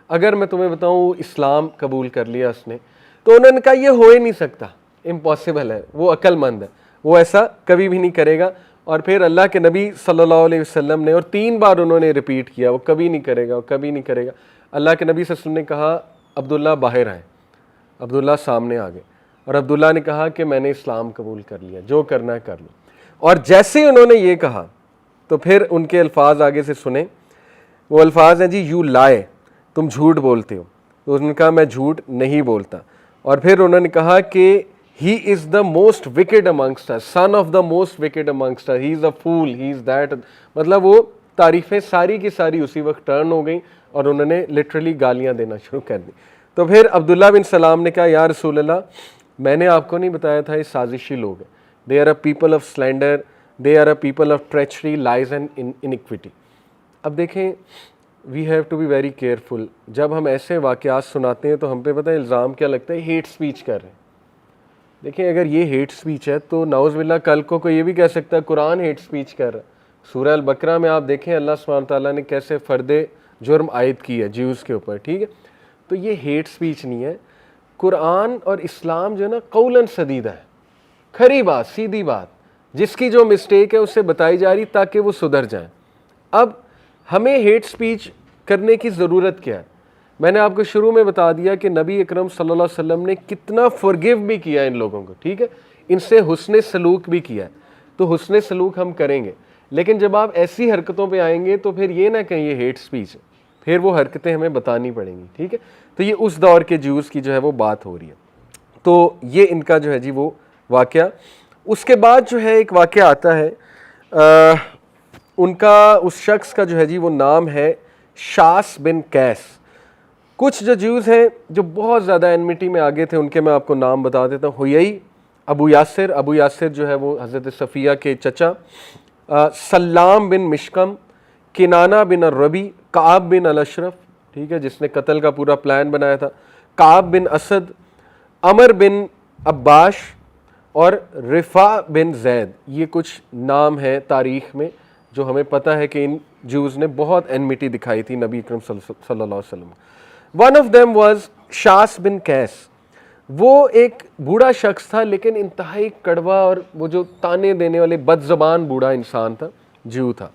اگر میں تمہیں بتاؤں اسلام قبول کر لیا اس نے, تو انہوں نے کہا یہ ہو ہی نہیں سکتا, امپاسبل ہے, وہ عقل مند ہے, وہ ایسا کبھی بھی نہیں کرے گا. اور پھر اللہ کے نبی صلی اللہ علیہ وسلم نے, اور 3 بار انہوں نے ریپیٹ کیا وہ کبھی نہیں کرے گا, وہ کبھی نہیں کرے گا. اللہ کے نبی صلی اللہ علیہ وسلم نے کہا عبداللہ باہر آئے. عبداللہ سامنے آ گئے اور عبداللہ نے کہا کہ میں نے اسلام قبول کر لیا, جو کرنا ہے کر لو. اور جیسے ہی انہوں نے یہ کہا تو پھر ان کے الفاظ آگے سے سنیں. وہ الفاظ ہیں جی یو لائے, تم جھوٹ بولتے ہو. تو انہوں نے کہا میں جھوٹ نہیں بولتا. اور پھر انہوں نے کہا کہ he is the most wicked amongst us, son of the most wicked amongst us, he is a fool, he is that. مطلب وہ تعریفیں ساری کی ساری اسی وقت ٹرن ہو گئیں اور انہوں نے لٹرلی گالیاں دینا شروع کر دی. تو پھر عبداللہ بن سلام نے کہا یا رسول اللہ, میں نے آپ کو نہیں بتایا تھا یہ سازشی لوگ ہیں, they are a people of slander, they are a people of treachery, lies and iniquity. اب دیکھیں we have to be very careful. جب ہم ایسے واقعات سناتے ہیں تو ہم پہ پتہ ہے الزام کیا لگتا ہے, ہیٹ سپیچ کر رہے ہیں. دیکھیں اگر یہ ہیٹ سپیچ ہے تو نعوذ باللہ کل کو یہ بھی کہہ سکتا ہے قرآن ہیٹ سپیچ کر رہا ہے. سورہ البقرہ میں آپ دیکھیں اللہ سبحانہ تعالیٰ نے کیسے فرد جرم عائد کی ہے جیوز کے اوپر, ٹھیک ہے. تو یہ ہیٹ سپیچ نہیں ہے. قرآن اور اسلام جو ہے نا قولاً سدیدہ ہے, کھری بات, سیدھی بات, جس کی جو مسٹیک ہے اسے بتائی جا رہی تاکہ وہ سدھر جائیں. اب ہمیں ہیٹ سپیچ کرنے کی ضرورت کیا ہے؟ میں نے آپ کو شروع میں بتا دیا کہ نبی اکرم صلی اللہ علیہ وسلم نے کتنا فرگیو بھی کیا ان لوگوں کو, ٹھیک ہے, ان سے حسن سلوک بھی کیا ہے. تو حسن سلوک ہم کریں گے, لیکن جب آپ ایسی حرکتوں پہ آئیں گے تو پھر یہ نہ کہیں یہ ہیٹ سپیچ ہے, پھر وہ حرکتیں ہمیں بتانی پڑیں گی, ٹھیک ہے. تو یہ اس دور کے جیوز کی جو ہے وہ بات ہو رہی ہے. تو یہ ان کا جو ہے جی وہ واقعہ. اس کے بعد جو ہے ایک واقعہ آتا ہے, ان کا اس شخص کا جو ہے جی وہ نام ہے شاس بن قیس. کچھ جو جیوز ہیں جو بہت زیادہ انمیٹی میں آگے تھے ان کے میں آپ کو نام بتا دیتا ہوں. ہوئی, ابو یاسر جو ہے وہ حضرت صفیہ کے چچا, سلام بن مشکم, کنانہ بن الربی, کعب بن الاشرف, ٹھیک ہے, جس نے قتل کا پورا پلان بنایا تھا, کعب بن اسد, عمر بن عباش اور رفاع بن زید. یہ کچھ نام ہیں تاریخ میں جو ہمیں پتہ ہے کہ ان جوز نے بہت انمیٹی دکھائی تھی نبی اکرم صلی اللہ علیہ وسلم. ون آف دیم واز شاس بن قیس. وہ ایک بوڑھا شخص تھا لیکن انتہائی کڑوا اور وہ جو تانے دینے والے بد زبان بوڑھا انسان تھا, جو تھا.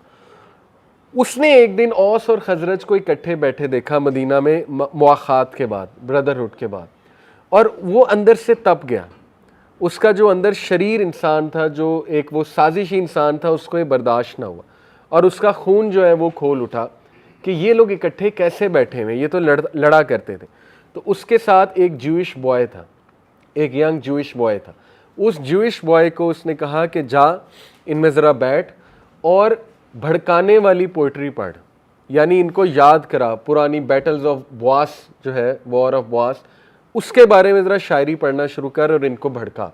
اس نے ایک دن اوس اور خزرج کو اکٹھے بیٹھے دیکھا مدینہ میں مواخات کے بعد, بردرہڈ کے بعد, اور وہ اندر سے تپ گیا. اس کا جو اندر شریر انسان تھا, جو ایک وہ سازشی انسان تھا, اس کو یہ برداشت نہ ہوا اور اس کا خون جو ہے وہ کھول اٹھا کہ یہ لوگ اکٹھے کیسے بیٹھے ہوئے, یہ تو لڑا کرتے تھے. تو اس کے ساتھ ایک جوئش بوائے تھا, ایک ینگ جوئش بوائے تھا. اس جوئش بوائے کو اس نے کہا کہ جا ان میں ذرا بیٹھ اور بھڑکانے والی پوئٹری پڑھ, یعنی ان کو یاد کرا پرانی بیٹلز آف بواس جو ہے, وار آف بواس, اس کے بارے میں ذرا شاعری پڑھنا شروع کر اور ان کو بھڑکا.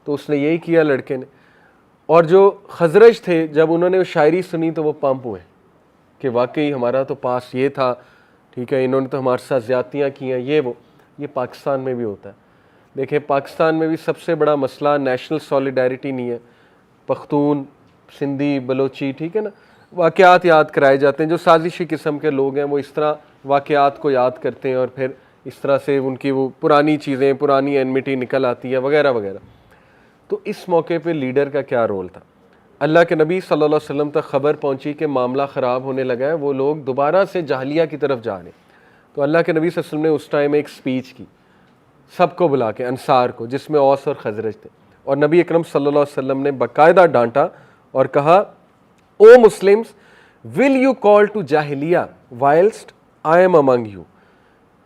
تو اس نے یہی کیا لڑکے نے. اور جو خزرج تھے جب انہوں نے وہ شاعری سنی تو وہ پمپ ہوئے کہ واقعی ہمارا تو پاس یہ تھا, ٹھیک ہے, انہوں نے تو ہمارے ساتھ زیادتیاں کی ہیں, یہ پاکستان میں بھی ہوتا ہے. دیکھیں پاکستان میں بھی سب سے بڑا مسئلہ نیشنل سولیڈیرٹی نہیں ہے. پختون, سندھی, بلوچی, ٹھیک ہے نا, واقعات یاد کرائے جاتے ہیں. جو سازشی قسم کے لوگ ہیں وہ اس طرح واقعات کو یاد کرتے ہیں اور پھر اس طرح سے ان کی وہ پرانی چیزیں, پرانی انمیٹی نکل آتی ہے وغیرہ وغیرہ. تو اس موقع پہ لیڈر کا کیا رول تھا؟ اللہ کے نبی صلی اللہ علیہ وسلم تک خبر پہنچی کہ معاملہ خراب ہونے لگا ہے, وہ لوگ دوبارہ سے جاہلیہ کی طرف جا رہے ہیں. تو اللہ کے نبی صلی اللہ علیہ وسلم نے اس ٹائم ایک سپیچ کی سب کو بلا کے, انصار کو, جس میں اوس اور خزرج تھے, اور نبی اکرم صلی اللہ علیہ وسلم نے باقاعدہ ڈانٹا اور کہا, O Muslims, will you call to جاہلیہ whilst I am among you.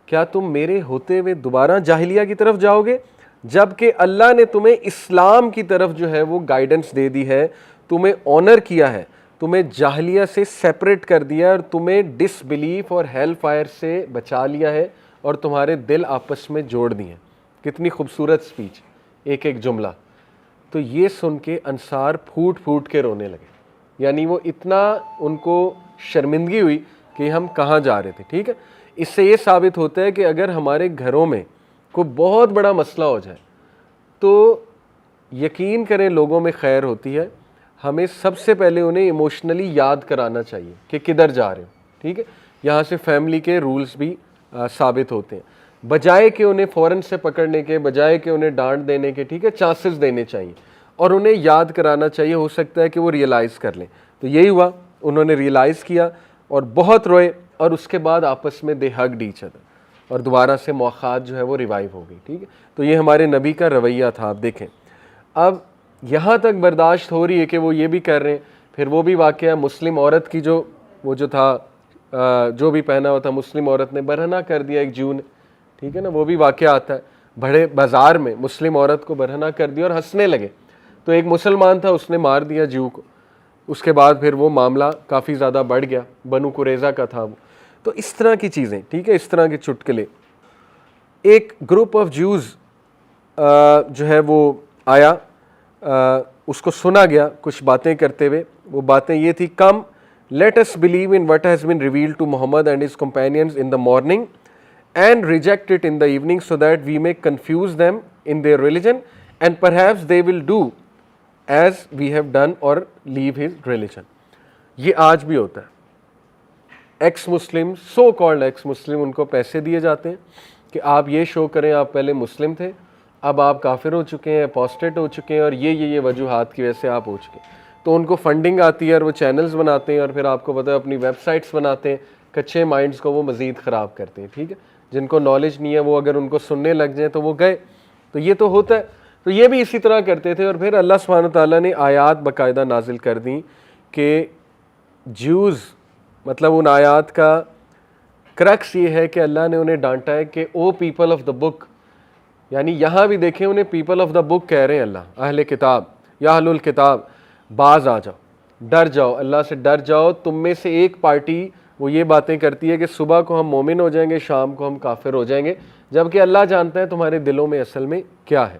کیا تم میرے ہوتے ہوئے دوبارہ جاہلیہ کی طرف جاؤ گے جب کہ اللہ نے تمہیں اسلام کی طرف جو ہے وہ گائیڈنس دے دی ہے, تمہیں آنر کیا ہے, تمہیں جاہلیہ سے سیپریٹ کر دیا اور تمہیں ڈس بلیف اور ہیل فائر سے بچا لیا ہے اور تمہارے دل آپس میں جوڑ دیے ہیں. کتنی خوبصورت سپیچ, ایک ایک جملہ. تو یہ سن کے انصار پھوٹ پھوٹ کے رونے لگے, یعنی وہ اتنا ان کو شرمندگی ہوئی کہ ہم کہاں جا رہے تھے, ٹھیک ہے. اس سے یہ ثابت ہوتا ہے کہ اگر ہمارے گھروں میں کوئی بہت بڑا مسئلہ ہو جائے تو یقین کریں لوگوں میں خیر ہوتی ہے. ہمیں سب سے پہلے انہیں ایموشنلی یاد کرانا چاہیے کہ کدھر جا رہے ہو, ٹھیک ہے. یہاں سے فیملی کے رولز بھی ثابت ہوتے ہیں, بجائے کہ انہیں فوراً سے پکڑنے کے, بجائے کہ انہیں ڈانٹ دینے کے, ٹھیک ہے, چانسز دینے چاہیے اور انہیں یاد کرانا چاہیے. ہو سکتا ہے کہ وہ ریئلائز کر لیں. تو یہی ہوا, انہوں نے ریئلائز کیا اور بہت روئے, اور اس کے بعد آپس میں دے ہگڈ ایچ ادر اور دوبارہ سے مواخات جو ہے وہ ریوائیو ہو گئی, ٹھیک ہے. تو یہ ہمارے نبی کا رویہ تھا. آپ دیکھیں اب یہاں تک برداشت ہو رہی ہے کہ وہ یہ بھی کر رہے ہیں. پھر وہ بھی واقعہ مسلم عورت کی جو تھا, جو بھی پہنا ہوا تھا, مسلم عورت نے برہنہ کر دیا ایک جو نے, ٹھیک ہے نا. وہ بھی واقعہ آتا ہے, بڑے بازار میں مسلم عورت کو برہنہ کر دیا اور ہنسنے لگے. تو ایک مسلمان تھا, اس نے مار دیا جو کو. اس کے بعد پھر وہ معاملہ کافی زیادہ بڑھ گیا, بنو قریظہ کا تھا وہ. تو اس طرح کی چیزیں, ٹھیک ہے, اس طرح کے چٹکلے. ایک گروپ آف جوز جو ہے وہ آیا, اس کو سنا گیا کچھ باتیں کرتے ہوئے. وہ باتیں یہ تھی, کم let us believe in what has been revealed to Muhammad and his companions in the morning and reject it in the evening so that we may confuse them in their religion and perhaps they will do as we have done or leave his religion. یہ آج بھی ہوتا ہے. Ex Muslim, so called ex Muslim, ان کو پیسے دیے جاتے ہیں کہ آپ یہ شو کریں آپ پہلے مسلم تھے, اب آپ کافر ہو چکے ہیں, اپوسٹیٹ ہو چکے ہیں, اور یہ وجوہات کی وجہ سے آپ ہو چکے ہیں. تو ان کو فنڈنگ آتی ہے اور وہ چینلز بناتے ہیں, اور پھر آپ کو پتہ ہے اپنی ویب سائٹس بناتے ہیں. کچے مائنڈز کو وہ مزید خراب کرتے ہیں. ٹھیک ہے, جن کو نالج نہیں ہے وہ اگر ان کو سننے لگ جائیں تو وہ گئے. تو یہ تو ہوتا ہے. تو یہ بھی اسی طرح کرتے تھے. اور پھر اللہ سبحانہ تعالیٰ نے آیات باقاعدہ نازل کر دیں کہ جیوز, مطلب ان آیات کا کرکس یہ ہے کہ اللہ نے انہیں ڈانٹا ہے کہ او پیپل آف دا بک, یعنی یہاں بھی دیکھیں انہیں پیپل آف دا بک کہہ رہے ہیں اللہ, اہل کتاب یا اہل الکتاب, باز آ جاؤ, ڈر جاؤ, اللہ سے ڈر جاؤ. تم میں سے ایک پارٹی وہ یہ باتیں کرتی ہے کہ صبح کو ہم مومن ہو جائیں گے, شام کو ہم کافر ہو جائیں گے, جبکہ اللہ جانتا ہے تمہارے دلوں میں اصل میں کیا ہے.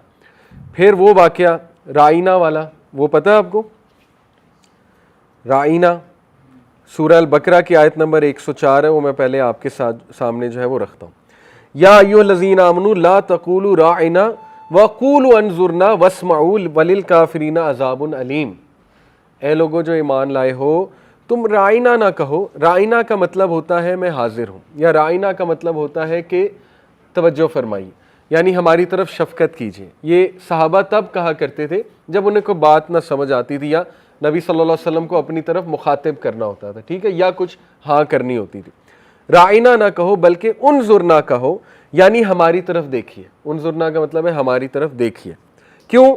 پھر وہ واقعہ رائینہ والا, وہ پتہ ہے آپ کو, رائینہ سورہ البقرہ کی آیت نمبر 104 ہے, وہ میں پہلے آپ کے سامنے جو ہے وہ رکھتا ہوں. یا ایھا الذین آمنوا لا تقولوا راعنا وقولوا انظرنا واسمعوا وللکافرین عذاب علیم. اے لوگوں جو ایمان لائے ہو, تم رائینہ نہ کہو. رائینہ کا مطلب ہوتا ہے میں حاضر ہوں, یا رائینہ کا مطلب ہوتا ہے کہ توجہ فرمائیے, یعنی ہماری طرف شفقت کیجیے. یہ صحابہ تب کہا کرتے تھے جب انہیں کوئی بات نہ سمجھ آتی تھی, یا نبی صلی اللہ علیہ وسلم کو اپنی طرف مخاطب کرنا ہوتا تھا, ٹھیک ہے, یا کچھ ہاں کرنی ہوتی تھی. رائینہ نہ کہو بلکہ انظرنا کہو, یعنی ہماری طرف دیکھیے. انظرنا کا مطلب ہے ہماری طرف دیکھیے. کیوں؟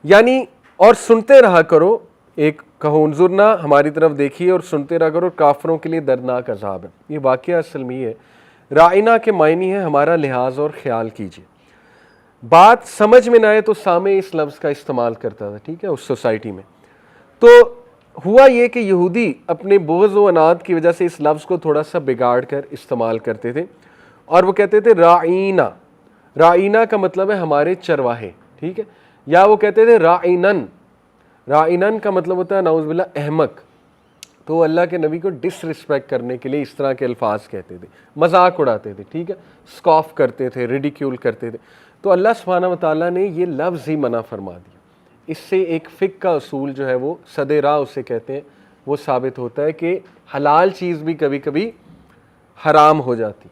یعنی اور سنتے رہا کرو. ایک کہو انظرنا, ہماری طرف دیکھیے, اور سنتے رہا کرو, کافروں کے لیے دردناک عذاب ہے. یہ واقعہ اصل میں یہ ہے. رائینہ کے معنی ہے ہمارا لحاظ اور خیال کیجیے. بات سمجھ میں نہ آئے تو سامع اس لفظ کا استعمال کرتا تھا, ٹھیک ہے, اس سوسائٹی میں. تو ہوا یہ کہ یہودی اپنے بغض و عناد کی وجہ سے اس لفظ کو تھوڑا سا بگاڑ کر استعمال کرتے تھے, اور وہ کہتے تھے رائینہ. رائینہ کا مطلب ہے ہمارے چرواہے, ٹھیک ہے, یا وہ کہتے تھے رائنن. رائنن کا مطلب ہوتا ہے نعوذ باللہ احمق. تو اللہ کے نبی کو ڈس رسپیکٹ کرنے کے لیے اس طرح کے الفاظ کہتے تھے, مذاق اڑاتے تھے, ٹھیک ہے, اسکاف کرتے تھے, ریڈیکیول کرتے تھے. تو اللہ سبحانہ و تعالیٰ نے یہ لفظ ہی منع فرما دیا. اس سے ایک فقہ کا اصول جو ہے وہ صد راہ اسے کہتے ہیں, وہ ثابت ہوتا ہے کہ حلال چیز بھی کبھی کبھی حرام ہو جاتی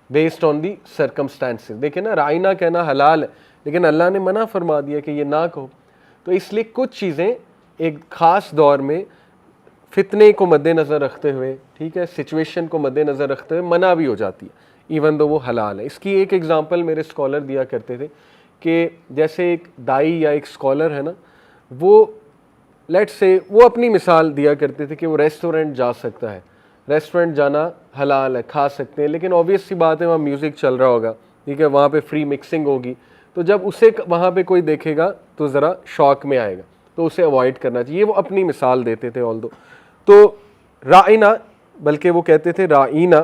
بیسڈ آن دی سرکمسٹانسز. دیکھیں نا, رائینہ کہنا حلال ہے لیکن اللہ نے منع فرما دیا کہ یہ نہ کہو. تو اس لیے کچھ چیزیں ایک خاص دور میں فتنے کو مد نظر رکھتے ہوئے, ٹھیک ہے, سچویشن کو مد نظر رکھتے ہوئے منع بھی ہو جاتی ہے, ایون دو وہ حلال ہے. اس کی ایک ایگزامپل میرے اسکالر دیا کرتے تھے کہ جیسے ایک دائی یا ایک اسکالر ہے نا, وہ لیٹ سے وہ اپنی مثال دیا کرتے تھے کہ وہ ریسٹورنٹ جا سکتا ہے, ریسٹورنٹ جانا حلال ہے, کھا سکتے ہیں, لیکن آبویس سی بات ہے وہاں میوزک چل رہا ہوگا, ٹھیک ہے, وہاں پہ فری مکسنگ ہوگی, تو جب اسے وہاں پہ کوئی دیکھے گا تو ذرا شوق میں آئے گا, تو اسے اوائڈ کرنا چاہیے. وہ اپنی مثال دیتے تھے آل دو. تو رائینہ, بلکہ وہ کہتے تھے رائینہ.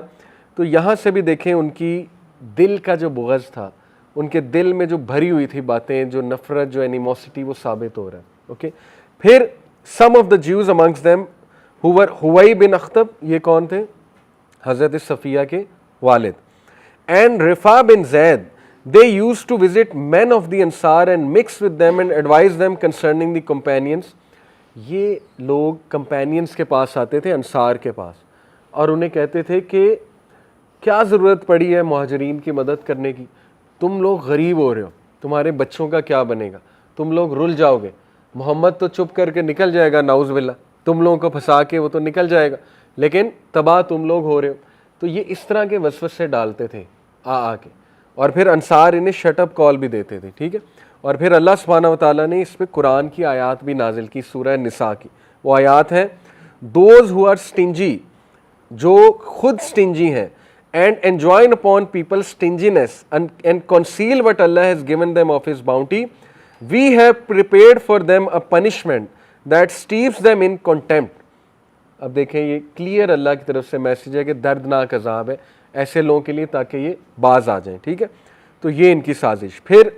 تو یہاں سے بھی دیکھیں ان کی دل کا جو بغض تھا, ان کے دل میں جو بھری ہوئی تھی باتیں, جو نفرت, جو اینیموسٹی, وہ ثابت ہو رہا ہے. اوکے, پھر some of the Jews amongst them who were ہوئی بن اخطب. یہ کون تھے؟ حضرت صفیہ کے والد. اینڈ رفا بن زید, they used to visit men of the Ansar and mix with them and advise them concerning the companions. یہ لوگ کمپینینز کے پاس آتے تھے, انصار کے پاس, اور انہیں کہتے تھے کہ کیا ضرورت پڑی ہے مہاجرین کی مدد کرنے کی, تم لوگ غریب ہو رہے ہو, تمہارے بچوں کا کیا بنے گا, تم لوگ رل جاؤ گے, محمد تو چپ کر کے نکل جائے گا نعوذ باللہ, تم لوگوں کو پھنسا کے وہ تو نکل جائے گا, لیکن تباہ تم لوگ ہو رہے ہو. تو یہ اس طرح کے وسوسے ڈالتے تھے آ کے, اور پھر انصار انہیں شٹ اپ کال بھی دیتے تھے, ٹھیک ہے. اور پھر اللہ سبحانہ و تعالیٰ نے اس پہ قرآن کی آیات بھی نازل کی, سورہ نساء کی. وہ آیات ہیں دوز ہو آر اسٹنجی, جو خود اسٹنجی ہیں, and enjoin upon people stinginess and conceal what Allah has given them of his bounty, we have prepared for them a punishment that steeps them in contempt. اب دیکھیں یہ clear اللہ کی طرف سے message ہے کہ دردناک عذاب ہے ایسے لوگوں کے لیے تاکہ یہ باز آ جائیں, ٹھیک ہے. تو یہ ان کی سازش. پھر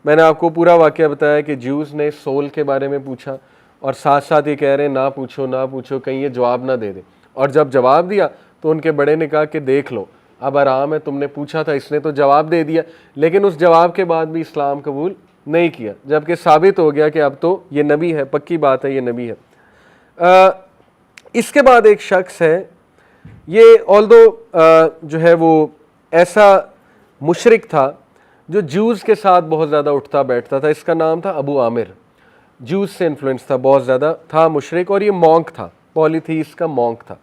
میں نے آپ کو پورا واقعہ بتایا کہ جیوز نے سول کے بارے میں پوچھا, اور ساتھ ساتھ یہ کہہ رہے ہیں نہ پوچھو کہیں یہ جواب نہ دے دے. اور جب جواب دیا تو ان کے بڑے نے کہا کہ دیکھ لو اب آرام ہے, تم نے پوچھا تھا, اس نے تو جواب دے دیا, لیکن اس جواب کے بعد بھی اسلام قبول نہیں کیا, جبکہ ثابت ہو گیا کہ اب تو یہ نبی ہے, پکی بات ہے یہ نبی ہے. اس کے بعد ایک شخص ہے, یہ آلدو جو ہے وہ ایسا مشرک تھا جو جوز کے ساتھ بہت زیادہ اٹھتا بیٹھتا تھا. اس کا نام تھا ابو عامر, جوز سے انفلوئنس تھا, بہت زیادہ تھا مشرک, اور یہ مونک تھا, پولیتھیس کا مونک تھا.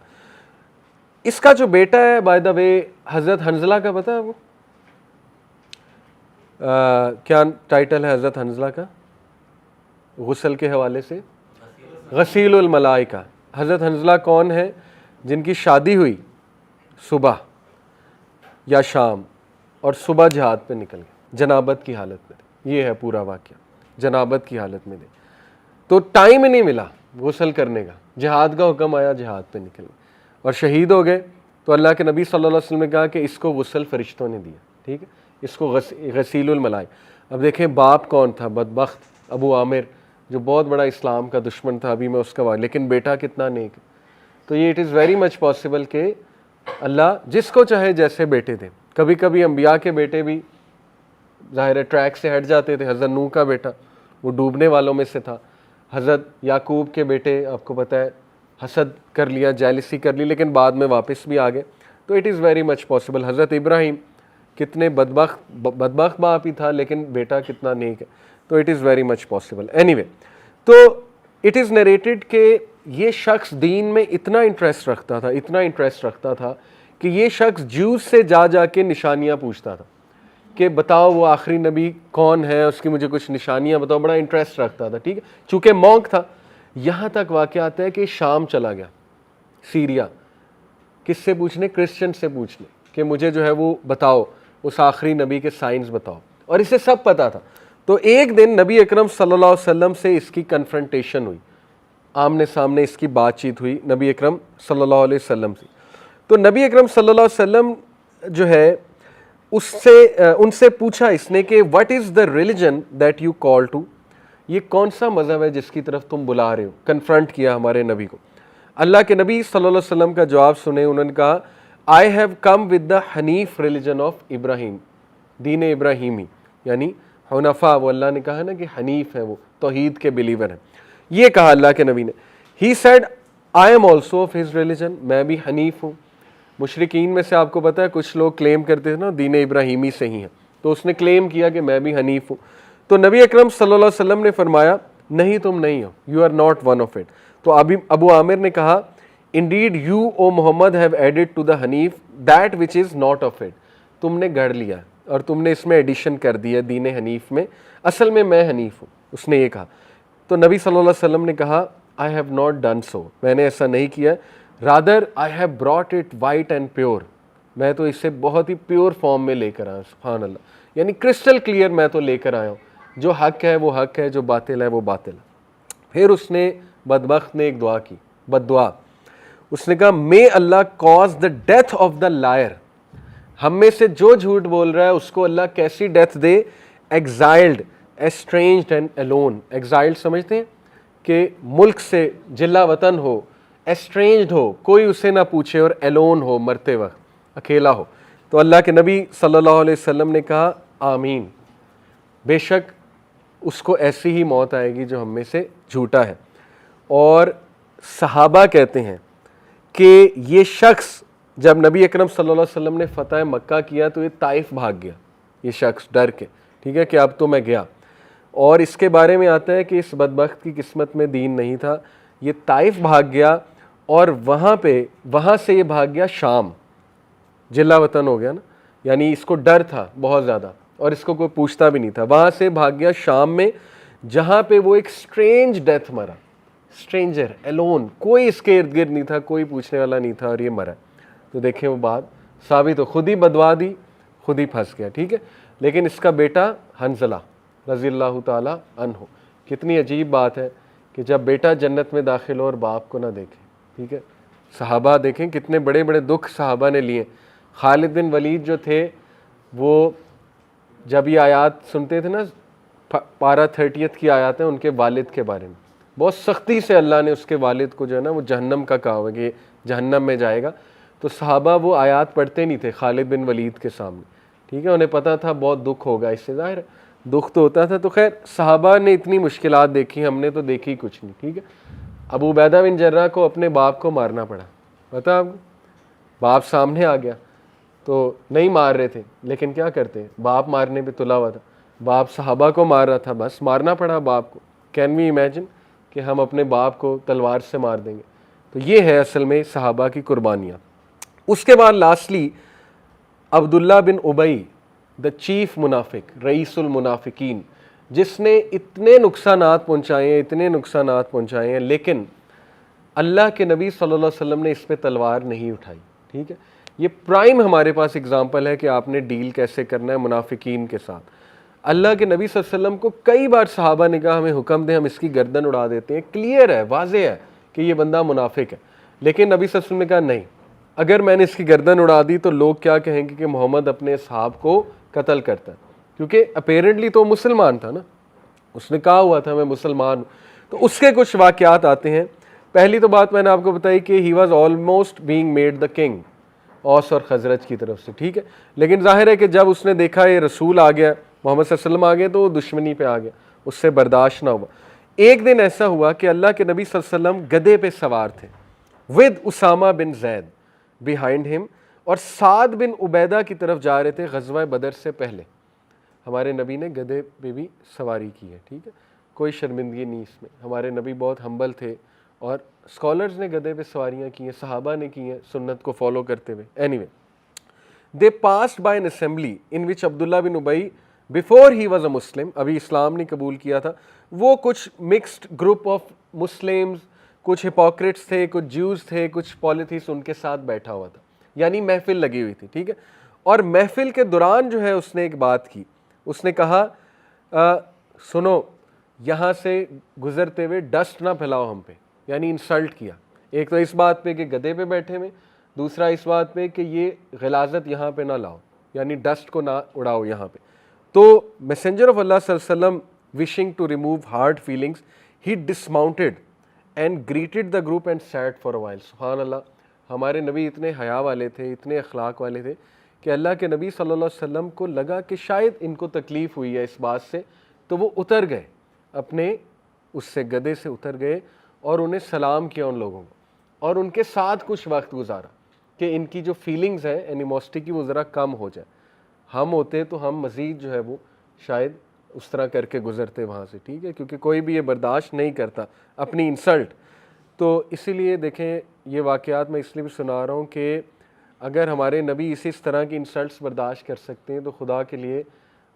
اس کا جو بیٹا ہے بائی دا وے حضرت حنظلہ کا پتہ ہے وہ کیا ٹائٹل ہے حضرت حنظلہ کا غسل کے حوالے سے؟ غسیل الملائکہ. حضرت حنظلہ کون ہے؟ جن کی شادی ہوئی صبح یا شام اور صبح جہاد پہ نکل گئے جنابت کی حالت میں. یہ ہے پورا واقعہ, جنابت کی حالت میں تو ٹائم ہی نہیں ملا غسل کرنے کا, جہاد کا حکم آیا, جہاد پہ نکل گئے اور شہید ہو گئے. تو اللہ کے نبی صلی اللہ علیہ وسلم نے کہا کہ اس کو غسل فرشتوں نے دیا, ٹھیک ہے, اس کو غسیل الملائک. اب دیکھیں باپ کون تھا بدبخت, ابو عامر, جو بہت بڑا اسلام کا دشمن تھا, ابھی میں اس کا لیکن بیٹا کتنا نیک. تو یہ it is very much possible کہ اللہ جس کو چاہے جیسے بیٹے دے. کبھی کبھی انبیاء کے بیٹے بھی ظاہر ہے ٹریک سے ہٹ جاتے تھے. حضرت نوح کا بیٹا وہ ڈوبنے والوں میں سے تھا. حضرت یعقوب کے بیٹے آپ کو پتہ ہے حسد کر لیا, جیلسی کر لی, لیکن بعد میں واپس بھی آ گئے. تو it is very much possible. حضرت ابراہیم کتنے بدبخت باپ ہی تھا, لیکن بیٹا کتنا نیک ہے. تو it is very much possible. Any way, تو اٹ از نریٹڈ کہ یہ شخص دین میں اتنا انٹرسٹ رکھتا تھا کہ یہ شخص جوز سے جا کے نشانیاں پوچھتا تھا کہ بتاؤ وہ آخری نبی کون ہے, اس کی مجھے کچھ نشانیاں بتاؤ. بڑا انٹرسٹ رکھتا تھا, ٹھیک ہے, چونکہ مونک تھا. یہاں تک واقعہ آتا ہے کہ شام چلا گیا, سیریا, کس سے پوچھنے؟ کرسچن سے پوچھنے کہ مجھے جو ہے وہ بتاؤ اس آخری نبی کے سائنس بتاؤ. اور اسے سب پتا تھا. تو ایک دن نبی اکرم صلی اللہ علیہ وسلم سے اس کی کنفرنٹیشن ہوئی, آمنے سامنے اس کی بات چیت ہوئی نبی اکرم صلی اللہ علیہ وسلم سے. تو نبی اکرم صلی اللہ علیہ وسلم جو ہے ان سے پوچھا اس نے کہ what is the religion that you call to, یہ کون سا مذہب ہے جس کی طرف تم بلا رہے ہو. کنفرنٹ کیا ہمارے نبی کو. اللہ کے نبی صلی اللہ علیہ وسلم کا جواب سنے, انہوں نے کہا I have come with the Hanif religion of ابراہیم, دین ابراہیمی, یعنی حنفا. وہ اللہ نے کہا نا کہ حنیف ہے, وہ توحید کے بلیور ہیں. یہ کہا اللہ کے نبی نے. He said I am also of his religion, میں بھی حنیف ہوں. مشرکین میں سے آپ کو پتہ ہے کچھ لوگ کلیم کرتے تھے نا دین ابراہیمی سے ہی ہیں, تو اس نے کلیم کیا کہ میں بھی حنیف ہوں. تو نبی اکرم صلی اللہ علیہ وسلم نے فرمایا نہیں تم نہیں ہو, you are not one of it. تو ابو عامر نے کہا indeed you O Muhammad have added to the Hanif that which is not of it. تم نے گڑھ لیا اور تم نے اس میں ایڈیشن کر دیا دین حنیف میں, اصل میں حنیف ہوں. اس نے یہ کہا. تو نبی صلی اللہ علیہ وسلم نے کہا I have not done so, میں نے ایسا نہیں کیا. rather I have brought it white and pure, میں تو اسے بہت ہی پیور فارم میں لے کر آیا. سبحان اللہ, یعنی کرسٹل کلیئر میں تو لے کر آیا ہوں. جو حق ہے وہ حق ہے, جو باطل ہے وہ باطل ہے. پھر اس نے بدبخت نے ایک دعا کی, بد دعا. اس نے کہا may Allah cause the death of the liar, ہم میں سے جو جھوٹ بول رہا ہے اس کو اللہ کیسی death they, exiled, estranged and alone. exiled سمجھتے ہیں کہ ملک سے جلا وطن ہو, estranged ہو, کوئی اسے نہ پوچھے, اور alone ہو, مرتے وقت اکیلا ہو. تو اللہ کے نبی صلی اللہ علیہ وسلم نے کہا آمین, بے شک اس کو ایسی ہی موت آئے گی جو ہم میں سے جھوٹا ہے. اور صحابہ کہتے ہیں کہ یہ شخص جب نبی اکرم صلی اللہ علیہ وسلم نے فتح مکہ کیا تو یہ طائف بھاگ گیا, یہ شخص ڈر کے, ٹھیک ہے, کہ اب تو میں گیا. اور اس کے بارے میں آتا ہے کہ اس بدبخت کی قسمت میں دین نہیں تھا, یہ طائف بھاگ گیا اور وہاں سے یہ بھاگ گیا شام, جلا وطن ہو گیا نا, یعنی اس کو ڈر تھا بہت زیادہ اور اس کو کوئی پوچھتا بھی نہیں تھا. وہاں سے بھاگ گیا شام میں, جہاں پہ وہ ایک اسٹرینج ڈیتھ مرا, اسٹرینجر, الون, کوئی اس کے ارد گرد نہیں تھا, کوئی پوچھنے والا نہیں تھا, اور یہ مرا. تو دیکھیں وہ بات ثابت ہو, خود ہی بدوا دی, خود ہی پھنس گیا, ٹھیک ہے. لیکن اس کا بیٹا حنظلہ رضی اللہ تعالی عنہ, کتنی عجیب بات ہے کہ جب بیٹا جنت میں داخل ہو اور باپ کو نہ دیکھے, ٹھیک ہے. صحابہ دیکھیں کتنے بڑے بڑے دکھ صحابہ نے لیے. خالد بن ولید جو تھے وہ جب یہ آیات سنتے تھے نا, پارہ 30 کی آیات ہیں ان کے والد کے بارے میں, بہت سختی سے اللہ نے اس کے والد کو جو ہے نا وہ جہنم کا کہا ہوا کہ جہنم میں جائے گا. تو صحابہ وہ آیات پڑھتے نہیں تھے خالد بن ولید کے سامنے, ٹھیک ہے, انہیں پتہ تھا بہت دکھ ہوگا, اس سے ظاہر دکھ تو ہوتا تھا. تو خیر صحابہ نے اتنی مشکلات دیکھی, ہم نے تو دیکھی کچھ نہیں, ٹھیک ہے. ابو عبیدہ بن جرح کو اپنے باپ کو مارنا پڑا, پتہ آپ کو, باپ سامنے آ گیا تو نہیں مار رہے تھے, لیکن کیا کرتے, باپ مارنے پہ تلا ہوا تھا, باپ صحابہ کو مار رہا تھا, بس مارنا پڑا باپ کو. کین وی امیجن کہ ہم اپنے باپ کو تلوار سے مار دیں گے؟ تو یہ ہے اصل میں صحابہ کی قربانیاں. اس کے بعد لاسٹلی عبداللہ بن ابی, دا چیف منافق, رئیس المنافقین, جس نے اتنے نقصانات پہنچائے ہیں لیکن اللہ کے نبی صلی اللہ علیہ وسلم نے اس پہ تلوار نہیں اٹھائی, ٹھیک ہے. یہ پرائم ہمارے پاس اگزامپل ہے کہ آپ نے ڈیل کیسے کرنا ہے منافقین کے ساتھ. اللہ کے نبی صلی اللہ علیہ وسلم کو کئی بار صحابہ نے کہا ہمیں حکم دیں, ہم اس کی گردن اڑا دیتے ہیں, کلیئر ہے, واضح ہے کہ یہ بندہ منافق ہے, لیکن نبی صلی اللہ علیہ وسلم نے کہا نہیں, اگر میں نے اس کی گردن اڑا دی تو لوگ کیا کہیں گے کہ محمد اپنے اصحاب کو قتل کرتا ہے, کیونکہ اپیرنٹلی تو مسلمان تھا نا, اس نے کہا ہوا تھا میں مسلمان ہوں. تو اس کے کچھ واقعات آتے ہیں. پہلی تو بات میں نے آپ کو بتائی کہ he was almost being made the king, اوس اور خزرج کی طرف سے, ٹھیک ہے. لیکن ظاہر ہے کہ جب اس نے دیکھا یہ رسول آ گیا, محمد صلی اللہ علیہ وسلم آ گئے, تو وہ دشمنی پہ آ گیا, اس سے برداشت نہ ہوا. ایک دن ایسا ہوا کہ اللہ کے نبی صلی اللہ علیہ وسلم گدھے پہ سوار تھے with Usama bin Zaid behind him, اور سعد بن عبیدہ کی طرف جا رہے تھے غزوہ بدر سے پہلے. ہمارے نبی نے گدھے پہ بھی سواری کی ہے, ٹھیک ہے, کوئی شرمندگی نہیں اس میں. ہمارے نبی بہت ہمبل تھے, اور اسکالرز نے گدھے پہ سواریاں کی ہیں, صحابہ نے کی ہیں سنت کو فالو کرتے ہوئے. Anyway they passed by an assembly in which عبداللہ بن ابی بفور ہی واز اے مسلم, ابھی اسلام نہیں قبول کیا تھا, وہ کچھ مکسڈ گروپ آف مسلمز, کچھ ہپوکریٹس تھے, کچھ جیوز تھے, کچھ پالیتھیس ان کے ساتھ بیٹھا ہوا تھا, یعنی محفل لگی ہوئی تھی, ٹھیک ہے. اور محفل کے دوران جو ہے اس نے ایک بات کی, اس نے کہا سنو یہاں سے گزرتے ہوئے ڈسٹ نہ پھیلاؤ ہم پہ, یعنی انسلٹ کیا. ایک تو اس بات پہ کہ گدھے پہ بیٹھے ہوئے, دوسرا اس بات پہ کہ یہ غلاظت یہاں پہ نہ لاؤ, یعنی ڈسٹ کو نہ اڑاؤ یہاں پہ. تو میسنجر آف اللہ صلی اللہ علیہ وسلم wishing to remove hard feelings, he dismounted and greeted the group and sat for a while. سبحان اللہ, ہمارے نبی اتنے حیا والے تھے, اتنے اخلاق والے تھے کہ اللہ کے نبی صلی اللہ علیہ وسلم کو لگا کہ شاید ان کو تکلیف ہوئی ہے اس بات سے, تو وہ اتر گئے اپنے اس سے گدھے سے اتر گئے اور انہیں سلام کیا ان لوگوں کو, اور ان کے ساتھ کچھ وقت گزارا کہ ان کی جو فیلنگز ہیں اینیموسٹی کی وہ ذرا کم ہو جائے. ہم ہوتے تو ہم مزید جو ہے وہ شاید اس طرح کر کے گزرتے وہاں سے, ٹھیک ہے, کیونکہ کوئی بھی یہ برداشت نہیں کرتا اپنی انسلٹ. تو اسی لیے دیکھیں یہ واقعات میں اس لیے بھی سنا رہا ہوں کہ اگر ہمارے نبی اس طرح کی انسلٹس برداشت کر سکتے ہیں تو خدا کے لیے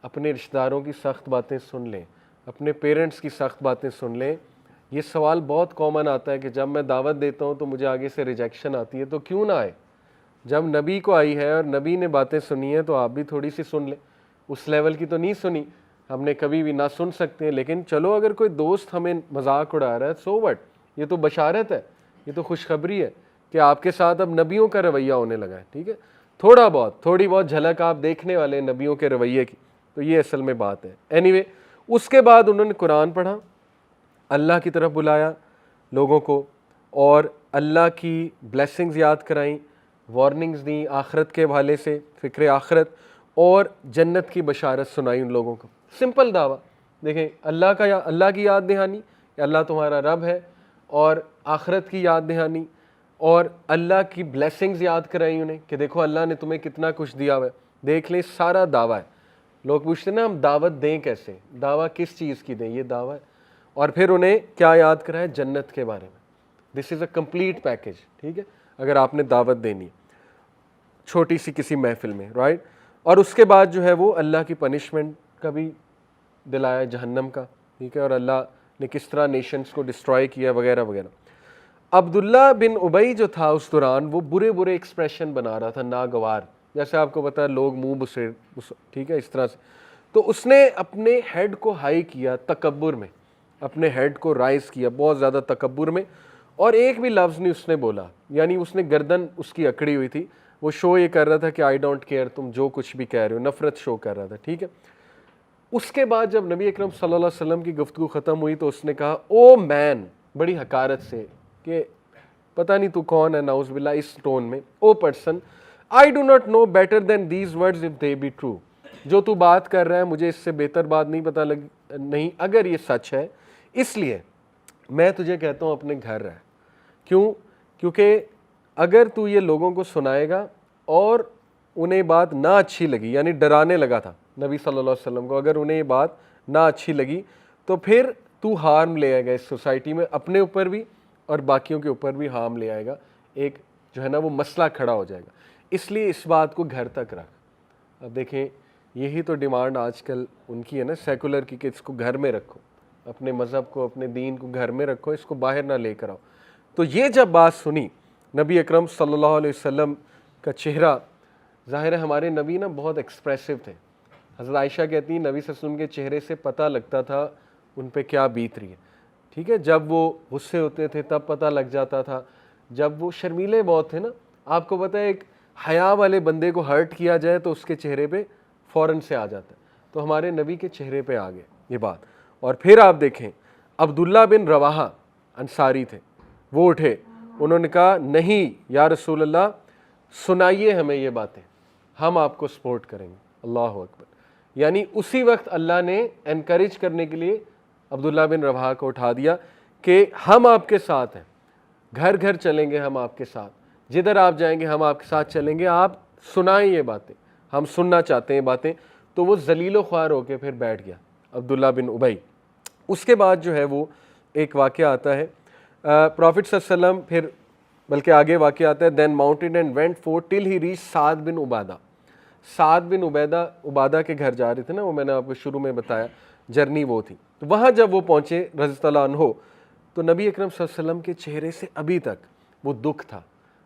اپنے رشتہ داروں کی سخت باتیں سن لیں, اپنے پیرنٹس کی سخت باتیں سن لیں. یہ سوال بہت کامن آتا ہے کہ جب میں دعوت دیتا ہوں تو مجھے آگے سے ریجیکشن آتی ہے, تو کیوں نہ آئے, جب نبی کو آئی ہے اور نبی نے باتیں سنی ہیں تو آپ بھی تھوڑی سی سن لیں. اس لیول کی تو نہیں سنی, ہم نے کبھی بھی نہ سن سکتے ہیں, لیکن چلو اگر کوئی دوست ہمیں مذاق اڑا رہا ہے سو وٹ, یہ تو بشارت ہے, یہ تو خوشخبری ہے کہ آپ کے ساتھ اب نبیوں کا رویہ ہونے لگا ہے, ٹھیک ہے. تھوڑی بہت جھلک آپ دیکھنے والے نبیوں کے رویے کی, تو یہ اصل میں بات ہے. اینی وے اس کے بعد انہوں نے قرآن پڑھا, اللہ کی طرف بلایا لوگوں کو, اور اللہ کی بلیسنگز یاد کرائیں, وارننگز دیں آخرت کے حوالے سے, فکر آخرت, اور جنت کی بشارت سنائی ان لوگوں کو. سمپل دعویٰ. دیکھیں اللہ کی یاد دہانی کہ اللہ تمہارا رب ہے, اور آخرت کی یاد دہانی, اور اللہ کی بلیسنگز یاد کرائی انہیں کہ دیکھو اللہ نے تمہیں کتنا کچھ دیا ہوا ہے, دیکھ لیں سارا دعویٰ ہے. لوگ پوچھتے ہیں نا ہم دعوت دیں کیسے, دعویٰ کس چیز کی دیں, یہ دعویٰ ہے. اور پھر انہیں کیا یاد کرائے, جنت کے بارے میں. دس از اے کمپلیٹ پیکیج, ٹھیک ہے, اگر آپ نے دعوت دینی چھوٹی سی کسی محفل میں, رائٹ. اور اس کے بعد جو ہے وہ اللہ کی پنشمنٹ کا بھی دلایا, جہنم کا, ٹھیک ہے, اور اللہ نے کس طرح نیشنز کو ڈسٹرائے کیا وغیرہ وغیرہ. عبداللہ بن ابی جو تھا اس دوران وہ برے ایکسپریشن بنا رہا تھا, ناگوار, جیسے آپ کو پتا ہے لوگ منہ بسیر, ٹھیک ہے, اس طرح سے. تو اس نے اپنے ہیڈ کو ہائی کیا تکبر میں, اپنے ہیڈ کو رائز کیا بہت زیادہ تکبر میں, اور ایک بھی لفظ نہیں اس نے بولا, یعنی اس نے گردن اس کی اکڑی ہوئی تھی, وہ شو یہ کر رہا تھا کہ آئی ڈونٹ کیئر, تم جو کچھ بھی کہہ رہے ہو, نفرت شو کر رہا تھا, ٹھیک ہے. اس کے بعد جب نبی اکرم صلی اللہ علیہ وسلم کی گفتگو ختم ہوئی تو اس نے کہا او مین، بڑی حقارت سے، کہ پتہ نہیں تو کون ہے، نعوذ باللہ، اس ٹون میں، O person I do not know better than these words if they be true, جو تو بات کر رہا ہے مجھے اس سے بہتر بات نہیں پتہ نہیں اگر یہ سچ ہے، اس لیے میں تجھے کہتا ہوں اپنے گھر رہ۔ کیوں؟ کیونکہ اگر تو یہ لوگوں کو سنائے گا اور انہیں بات نہ اچھی لگی، یعنی ڈرانے لگا تھا نبی صلی اللہ علیہ وسلم کو، اگر انہیں یہ بات نہ اچھی لگی تو پھر تو ہارم لے آئے گا اس سوسائٹی میں، اپنے اوپر بھی اور باقیوں کے اوپر بھی ہارم لے آئے گا، ایک جو ہے نا وہ مسئلہ کھڑا ہو جائے گا، اس لیے اس بات کو گھر تک رکھ۔ اب دیکھیں یہی تو ڈیمانڈ آج کل ان کی ہے نا سیکولر کی، کہ اس کو گھر میں رکھو، اپنے مذہب کو، اپنے دین کو گھر میں رکھو، اس کو باہر نہ لے کر آؤ۔ تو یہ جب بات سنی نبی اکرم صلی اللہ علیہ وسلم کا چہرہ، ظاہر ہے ہمارے نبی نا بہت ایکسپریسو تھے، حضرت عائشہ کہتی ہیں نبی صلی اللہ علیہ وسلم کے چہرے سے پتہ لگتا تھا ان پہ کیا بیت رہی ہے، ٹھیک ہے، جب وہ غصے ہوتے تھے تب پتہ لگ جاتا تھا، جب وہ شرمیلے بہت تھے نا، آپ کو پتہ ہے ایک حیا والے بندے کو ہرٹ کیا جائے تو اس کے چہرے پہ فوراً سے آ جاتا ہے، تو ہمارے نبی کے چہرے پہ آ گئے یہ بات۔ اور پھر آپ دیکھیں عبداللہ بن رواحہ انصاری تھے، وہ اٹھے، انہوں نے کہا نہیں یا رسول اللہ سنائیے ہمیں یہ باتیں، ہم آپ کو سپورٹ کریں گے۔ اللہ اکبر، یعنی اسی وقت اللہ نے انکریج کرنے کے لیے عبداللہ بن رواحہ کو اٹھا دیا کہ ہم آپ کے ساتھ ہیں، گھر گھر چلیں گے ہم آپ کے ساتھ، جدھر آپ جائیں گے ہم آپ کے ساتھ چلیں گے، آپ سنائیں یہ باتیں، ہم سننا چاہتے ہیں باتیں۔ تو وہ ذلیل و خوار ہو کے پھر بیٹھ گیا عبداللہ بن ابی۔ اس کے بعد جو ہے وہ ایک واقعہ آتا ہے، پروفٹ صلی اللہ علیہ وسلم، پھر بلکہ آگے واقعہ آتا ہے، then mounted and went forth till he reach سعد بن عبادہ۔ سعد بن عبادہ کے گھر جا رہے تھے نا، وہ میں نے آپ کو شروع میں بتایا جرنی وہ تھی، تو وہاں جب وہ پہنچے رضی اللہ عنہ، تو نبی اکرم صلی اللہ علیہ وسلم کے چہرے سے ابھی تک وہ دکھ تھا،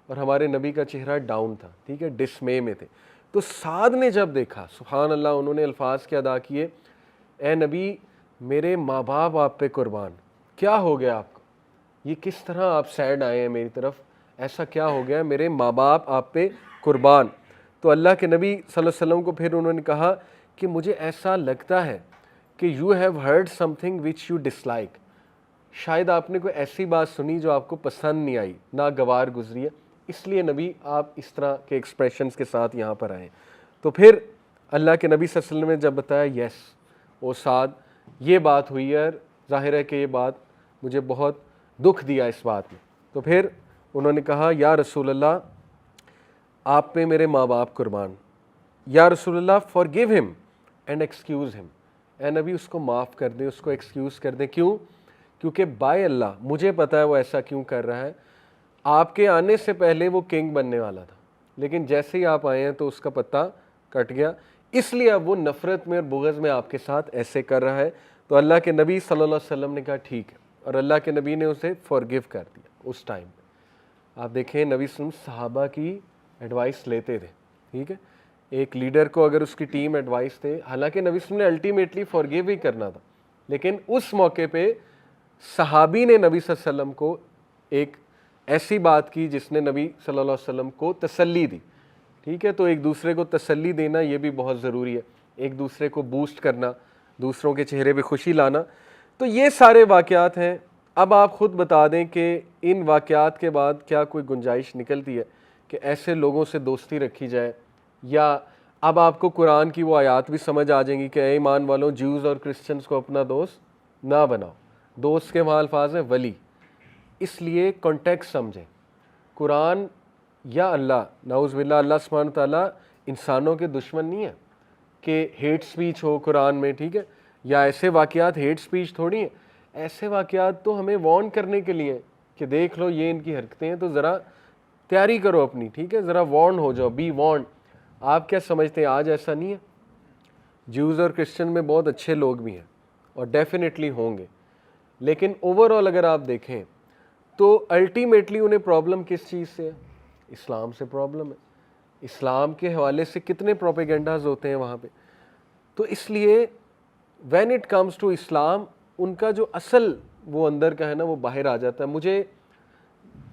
اور ہمارے نبی کا چہرہ ڈاؤن تھا، ٹھیک ہے، ڈسمے میں تھے۔ تو سعد نے جب دیکھا، سبحان اللہ، انہوں نے الفاظ کے ادا کیے، اے نبی میرے ماں باپ آپ پہ قربان، کیا ہو گیا آپ کو، یہ کس طرح آپ سیڈ آئے ہیں میری طرف، ایسا کیا ہو گیا، میرے ماں باپ آپ پہ قربان۔ تو اللہ کے نبی صلی اللہ علیہ وسلم کو پھر انہوں نے کہا کہ مجھے ایسا لگتا ہے کہ you have heard something which you dislike, شاید آپ نے کوئی ایسی بات سنی جو آپ کو پسند نہیں آئی، ناگوار گزری ہے، اس لیے نبی آپ اس طرح کے ایکسپریشنز کے ساتھ یہاں پر آئے۔ تو پھر اللہ کے نبی صلی اللہ علیہ وسلم نے جب بتایا یس او سعد یہ بات ہوئی ہے، ظاہر ہے کہ یہ بات مجھے بہت دکھ دیا اس بات میں، تو پھر انہوں نے کہا یا رسول اللہ آپ پہ میرے ماں باپ قربان، یا رسول اللہ forgive him and excuse him، اے نبی اس کو معاف کر دیں، اس کو ایکسکیوز کر دیں۔ کیوں؟ کیونکہ بائی اللہ مجھے پتہ ہے وہ ایسا کیوں کر رہا ہے، آپ کے آنے سے پہلے وہ کنگ بننے والا تھا، لیکن جیسے ہی آپ آئے ہیں تو اس کا پتہ کٹ گیا، اس لیے اب وہ نفرت میں اور بغض میں آپ کے ساتھ ایسے کر رہا ہے۔ تو اللہ کے نبی صلی اللہ علیہ وسلم نے کہا ٹھیک ہے، اور اللہ کے نبی نے اسے forgive کر دیا اس ٹائم پہ۔ آپ دیکھیں نبی صلی اللہ علیہ وسلم صحابہ کی ایڈوائس لیتے تھے، ٹھیک ہے، ایک لیڈر کو اگر اس کی ٹیم ایڈوائس دے، حالانکہ نبی صلی اللہ علیہ وسلم نے الٹیمیٹلی forgive ہی کرنا تھا، لیکن اس موقع پہ صحابی نے نبی صلی اللہ علیہ وسلم کو ایک ایسی بات کی جس نے نبی صلی اللہ علیہ وسلم کو تسلی دی، ٹھیک ہے، تو ایک دوسرے کو تسلی دینا یہ بھی بہت ضروری ہے، ایک دوسرے کو بوسٹ کرنا، دوسروں کے چہرے پہ خوشی لانا۔ تو یہ سارے واقعات ہیں۔ اب آپ خود بتا دیں کہ ان واقعات کے بعد کیا کوئی گنجائش نکلتی ہے کہ ایسے لوگوں سے دوستی رکھی جائے، یا اب آپ کو قرآن کی وہ آیات بھی سمجھ آ جائیں گی کہ اے ایمان والوں جیوز اور کرسچنز کو اپنا دوست نہ بناؤ، دوست کے وہاں الفاظ ہیں ولی، اس لیے کانٹیکس سمجھیں، قرآن یا اللہ، نعوذ باللہ، اللہ سبحانہ تعالیٰ انسانوں کے دشمن نہیں ہے کہ ہیٹ سپیچ ہو قرآن میں، ٹھیک ہے، یا ایسے واقعات ہیٹ سپیچ تھوڑی ہیں، ایسے واقعات تو ہمیں وارن کرنے کے لیے کہ دیکھ لو یہ ان کی حرکتیں ہیں، تو ذرا تیاری کرو اپنی، ٹھیک ہے، ذرا وارن ہو جاؤ، بی وارن۔ آپ کیا سمجھتے ہیں آج ایسا نہیں ہے؟ جیوز اور کرسچن میں بہت اچھے لوگ بھی ہیں اور ڈیفینیٹلی ہوں گے، لیکن اوور آل اگر آپ دیکھیں تو الٹیمیٹلی انہیں پرابلم کس چیز سے ہے؟ اسلام سے پرابلم ہے۔ اسلام کے حوالے سے کتنے پروپیگنڈاز ہوتے ہیں وہاں پہ، تو اس لیے وین اٹ کمز ٹو اسلام ان کا جو اصل وہ اندر کا ہے نا وہ باہر آ جاتا ہے۔ مجھے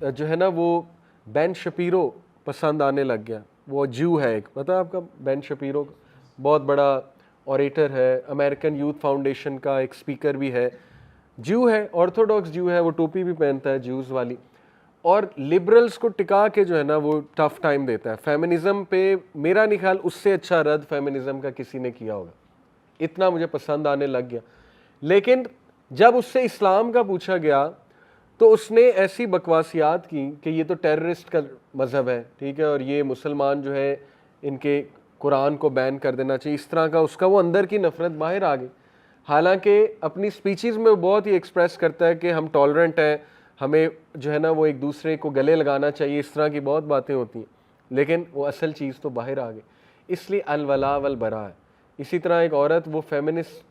جو ہے نا وہ بین شپیرو پسند آنے لگ گیا، وہ جو ہے ایک، پتہ ہے آپ کا بین شپیرو، بہت بڑا اوریٹر ہے, امریکن یوتھ فاؤنڈیشن کا ایک اسپیکر بھی ہے, جو ہے, آرتھوڈاکس جو ہے, وہ ٹوپی بھی پہنتا ہے جوز والی, اور لبرلز کو ٹکا کے جو ہے نا وہ ٹف ٹائم دیتا ہے. فیمنزم پہ میرا نہیں خیال اس سے اچھا رد فیمنزم کا کسی نے کیا ہوگا, اتنا مجھے پسند آنے لگ گیا. لیکن جب اس سے اسلام کا پوچھا گیا تو اس نے ایسی بکواسیات کی کہ یہ تو ٹیررسٹ کا مذہب ہے, ٹھیک ہے, اور یہ مسلمان جو ہے ان کے قرآن کو بین کر دینا چاہیے, اس طرح کا اس کا وہ اندر کی نفرت باہر آ گئی. حالانکہ اپنی سپیچز میں بہت ہی ایکسپریس کرتا ہے کہ ہم ٹالرنٹ ہیں, ہمیں جو ہے نا وہ ایک دوسرے کو گلے لگانا چاہیے, اس طرح کی بہت باتیں ہوتی ہیں, لیکن وہ اصل چیز تو باہر آ گئی. اس لیے الولاء والبراء ہے. اسی طرح ایک عورت وہ فیمنسٹ,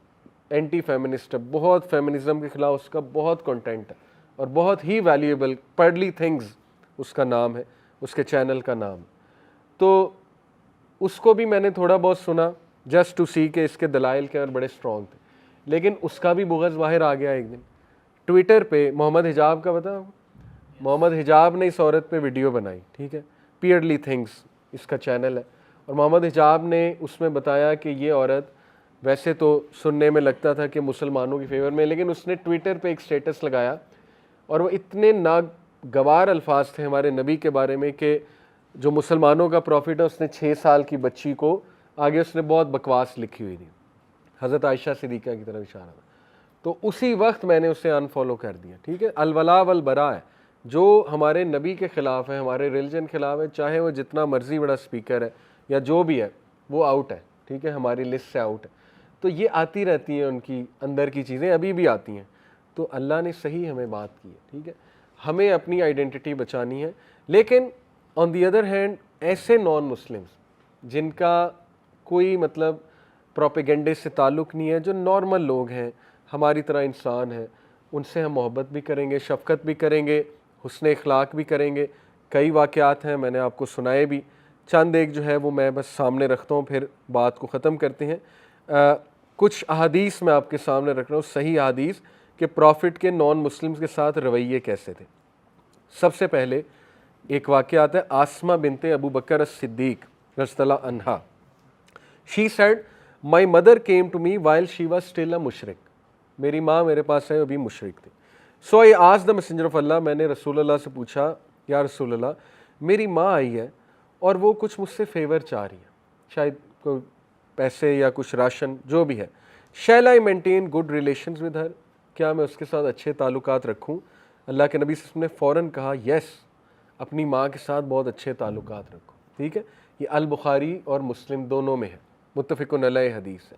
اینٹی فیمنسٹ ہے, بہت فیمنزم کے خلاف اس کا بہت کنٹینٹ ہے اور بہت ہی ویلیویبل, پرڈلی تھنگز اس کا نام ہے, اس کے چینل کا نام. تو اس کو بھی میں نے تھوڑا بہت سنا جسٹ ٹو سی کہ اس کے دلائل کے اور بڑے اسٹرانگ تھے, لیکن اس کا بھی بغض باہر آ گیا ایک دن. ٹویٹر پہ محمد حجاب کا بتا, محمد حجاب نے اس عورت پہ ویڈیو بنائی, ٹھیک ہے, پیئرلی تھنگز اس کا چینل ہے, اور محمد حجاب نے اس میں بتایا کہ یہ عورت ویسے تو سننے میں لگتا تھا کہ مسلمانوں کی فیور میں, لیکن اس نے ٹویٹر پہ ایک سٹیٹس لگایا اور وہ اتنے ناگوار الفاظ تھے ہمارے نبی کے بارے میں کہ جو مسلمانوں کا پروفٹ ہے اس نے 6 سال کی بچی کو آگے اس نے بہت بکواس لکھی ہوئی تھی, حضرت عائشہ صدیقہ کی طرف اشارہ تھا. تو اسی وقت میں نے اسے انفالو کر دیا, ٹھیک ہے. الولاء والبراء ہے, جو ہمارے نبی کے خلاف ہے, ہمارے ریلیجن کے خلاف ہے, چاہے وہ جتنا مرضی بڑا اسپیکر ہے یا جو بھی ہے, وہ آؤٹ ہے, ٹھیک ہے, ہماری لسٹ سے آؤٹ ہے. تو یہ آتی رہتی ہیں ان کی اندر کی چیزیں, ابھی بھی آتی ہیں. تو اللہ نے صحیح ہمیں بات کی ہے, ٹھیک ہے, ہمیں اپنی آئیڈینٹی بچانی ہے. لیکن آن دی ادر ہینڈ ایسے نان مسلمز جن کا کوئی مطلب پروپیگنڈے سے تعلق نہیں ہے, جو نارمل لوگ ہیں, ہماری طرح انسان ہیں, ان سے ہم محبت بھی کریں گے, شفقت بھی کریں گے, حسن اخلاق بھی کریں گے. کئی واقعات ہیں, میں نے آپ کو سنائے بھی, چند ایک جو ہے وہ میں بس سامنے رکھتا ہوں, پھر بات کو ختم کرتے ہیں. کچھ احادیث میں آپ کے سامنے رکھ رہا ہوں, صحیح احادیث کہ پروفٹ کے نان مسلمز کے ساتھ رویے کیسے تھے. سب سے پہلے ایک واقعہ آتا ہے آسمہ بنت ابو بکر الصدیق رضی اللہ عنہا. She said my mother came to me while she was still a مشرک. میری ماں میرے پاس ہے, ابھی مشرک تھی. So I asked the messenger of Allah, میں نے رسول اللہ سے پوچھا, یا رسول اللہ میری ماں آئی ہے اور وہ کچھ مجھ سے فیور چاہ رہی ہے, شاید کوئی پیسے یا کچھ راشن جو بھی ہے. Shall I maintain good relations with her, کیا میں اس کے ساتھ اچھے تعلقات رکھوں؟ اللہ کے نبی صلی اللہ علیہ وسلم نے فوراً کہا یس, اپنی ماں کے ساتھ بہت اچھے تعلقات رکھو, ٹھیک ہے. یہ البخاری اور مسلم دونوں میں ہے, متفقن علیہ حدیث ہے.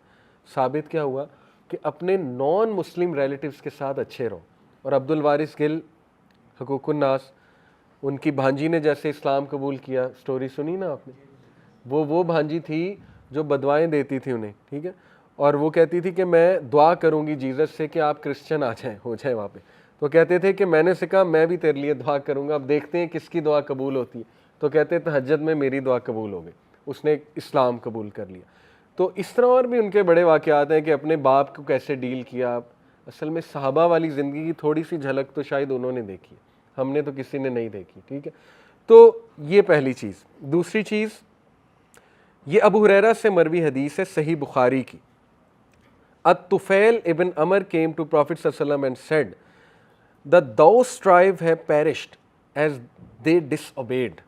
ثابت کیا ہوا کہ اپنے نان مسلم ریلیٹیوز کے ساتھ اچھے رہو. اور عبد الوارث گل حقوق الناس, ان کی بھانجی نے جیسے اسلام قبول کیا, سٹوری سنی نا آپ نے, وہ بھانجی تھی جو بدوائیں دیتی تھی انہیں, ٹھیک ہے, اور وہ کہتی تھی کہ میں دعا کروں گی جیزس سے کہ آپ کرسچن آ جائیں, ہو جائیں وہاں پہ. تو کہتے تھے کہ میں نے سے کہا میں بھی تیرے لیے دعا کروں گا, اب دیکھتے ہیں کس کی دعا قبول ہوتی ہے. تو کہتے تہجد میں میری دعا قبول ہو گئی, اس نے اسلام قبول کر لیا. تو اس طرح اور بھی ان کے بڑے واقعات ہیں کہ اپنے باپ کو کیسے ڈیل کیا. اصل میں صحابہ والی زندگی کی تھوڑی سی جھلک تو شاید انہوں نے دیکھی, ہم نے تو کسی نے نہیں دیکھی, ٹھیک ہے. تو یہ پہلی چیز. دوسری چیز, یہ ابو ہریرہ سے مروی حدیث ہے صحیح بخاری کی. الطفیل ابن عمر came to Prophet صلی اللہ علیہ وسلم and said that those tribes have perished as they disobeyed.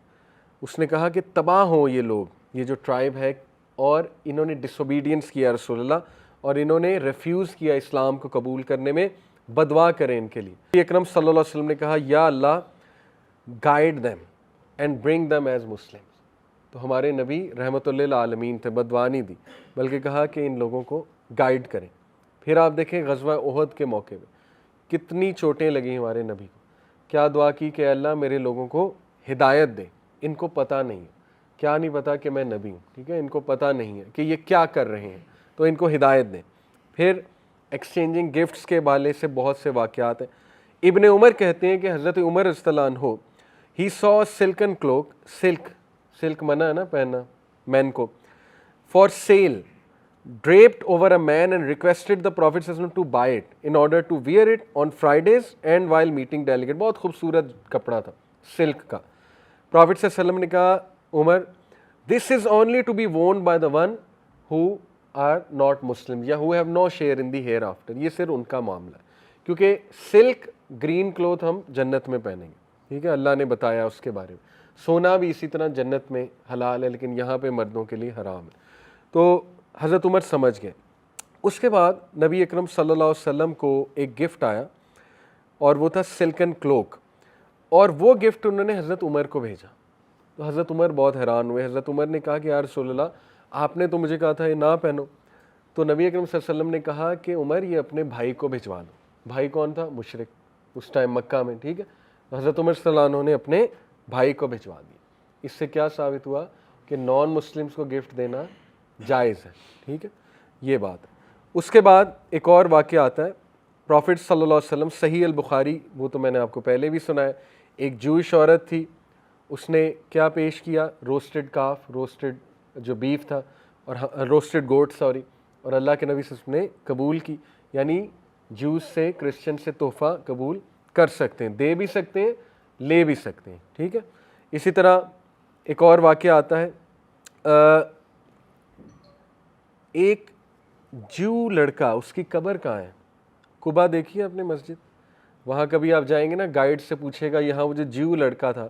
اس نے کہا کہ تباہ ہوں یہ لوگ, یہ جو ٹرائب ہے, اور انہوں نے ڈس اوبیڈینس کیا رسول اللہ, اور انہوں نے ریفیوز کیا اسلام کو قبول کرنے میں, بدوا کریں ان کے لیے. اکرم صلی اللہ علیہ وسلم نے کہا یا اللہ guide them and bring them as Muslims. تو ہمارے نبی رحمۃ اللہ للعالمین تھے, بدوا نہیں دی, بلکہ کہا کہ ان لوگوں کو گائیڈ کریں. پھر آپ دیکھیں غزوہ احد کے موقع پہ کتنی چوٹیں لگیں ہمارے نبی کو, کیا دعا کی کہ اللہ میرے لوگوں کو ہدایت دے, ان کو پتہ نہیں ہے, کیا نہیں پتا کہ میں نبی ہوں, ٹھیک ہے, ان کو پتہ نہیں ہے کہ یہ کیا کر رہے ہیں, تو ان کو ہدایت دیں. پھر ایکسچینجنگ گفٹس کے حوالے سے بہت سے واقعات ہیں. ابن عمر کہتے ہیں کہ حضرت عمر رضی اللہ عنہ ہی saw silken cloak, سلک منع ہے نا پہننا مین کو, for sale draped over a man and requested the Prophet صلی اللہ علیہ وسلم to buy it in order to wear it on Fridays and while meeting delegate. بہت خوبصورت کپڑا تھا سلک کا. Prophet صلی اللہ علیہ وسلم نے کہا عمر this is only to be worn by the one who are not Muslims یا who have no share in the hereafter, یہ صرف ان کا معاملہ ہے, کیونکہ سلک گرین کلوتھ ہم جنت میں پہنیں گے, ٹھیک ہے, اللہ نے بتایا اس کے بارے میں. سونا بھی اسی طرح جنت میں حلال ہے لیکن یہاں پہ مردوں کے لیے حرام ہے. تو حضرت عمر سمجھ گئے. اس کے بعد نبی اکرم صلی اللہ علیہ وسلم کو ایک گفٹ آیا اور وہ تھا سلکن کلوک, اور وہ گفٹ انہوں نے حضرت عمر کو بھیجا. تو حضرت عمر بہت حیران ہوئے. حضرت عمر نے کہا کہ یا رسول اللہ, آپ نے تو مجھے کہا تھا یہ نہ پہنو. تو نبی اکرم صلی اللہ علیہ وسلم نے کہا کہ عمر یہ اپنے بھائی کو بھجوا دو. بھائی کون تھا؟ مشرک اس ٹائم مکہ میں, ٹھیک ہے. تو حضرت عمر صلی اللہ عنہ نے اپنے بھائی کو بھجوا دیا. اس سے کیا ثابت ہوا کہ نان مسلمس کو گفٹ دینا جائز ہے, ٹھیک ہے, یہ بات. اس کے بعد ایک اور واقعہ آتا ہے. پروفٹ صلی اللہ علیہ وسلم, صحیح البخاری, وہ تو میں نے آپ کو پہلے بھی سنا ہے, ایک جوئش عورت تھی, اس نے کیا پیش کیا؟ روسٹڈ کاف, روسٹڈ جو بیف تھا, اور روسٹڈ گوٹ سوری, اور اللہ کے نبی صلی اللہ علیہ وسلم نے قبول کی. یعنی جوز سے, کرسچن سے تحفہ قبول کر سکتے ہیں, دے بھی سکتے ہیں, لے بھی سکتے ہیں, ٹھیک ہے. اسی طرح ایک اور واقعہ آتا ہے, ایک جو لڑکا, اس کی قبر کہاں ہے؟ قبا دیکھیے اپنے مسجد, وہاں کبھی آپ جائیں گے نا, گائیڈ سے پوچھے گا یہاں وہ جو لڑکا تھا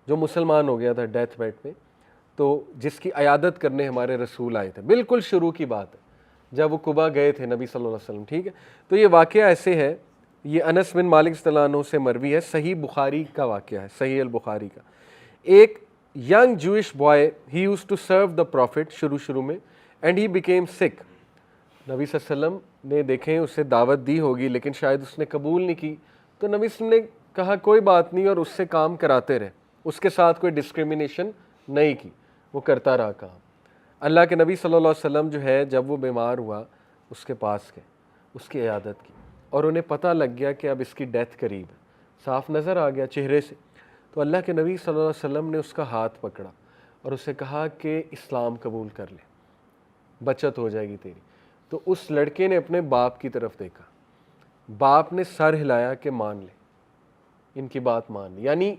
جو مسلمان ہو گیا تھا ڈیتھ بیڈ پہ, تو جس کی عیادت کرنے ہمارے رسول آئے تھے, بالکل شروع کی بات ہے جب وہ قبا گئے تھے نبی صلی اللہ علیہ وسلم, ٹھیک ہے. تو یہ واقعہ ایسے ہے, یہ انس بن مالک رضی اللہ عنہ سے مروی ہے, صحیح بخاری کا واقعہ ہے, صحیح البخاری کا. ایک young Jewish boy, he used to serve the prophet شروع میں, اینڈ ہی بیکیم سک. نبی صلی اللہ علیہ وسلم نے دیکھیں اسے دعوت دی ہوگی لیکن شاید اس نے قبول نہیں کی, تو نبی صلی اللہ علیہ وسلم نے کہا کوئی بات نہیں, اور اس سے کام کراتے رہے, اس کے ساتھ کوئی ڈسکریمنیشن نہیں کی, وہ کرتا رہا کام. اللہ کے نبی صلی اللہ علیہ وسلم جو ہے, جب وہ بیمار ہوا اس کے پاس گئے, اس کی عیادت کی, اور انہیں پتہ لگ گیا کہ اب اس کی ڈیتھ قریب ہے, صاف نظر آ گیا چہرے سے. تو اللہ کے نبی صلی اللہ علیہ وسلم نے اس کا ہاتھ پکڑا اور اسے کہا کہ اسلام قبول کر لے, بچت ہو جائے گی تیری. تو اس لڑکے نے اپنے باپ کی طرف دیکھا, باپ نے سر ہلایا کہ مان لے, ان کی بات مان لی. یعنی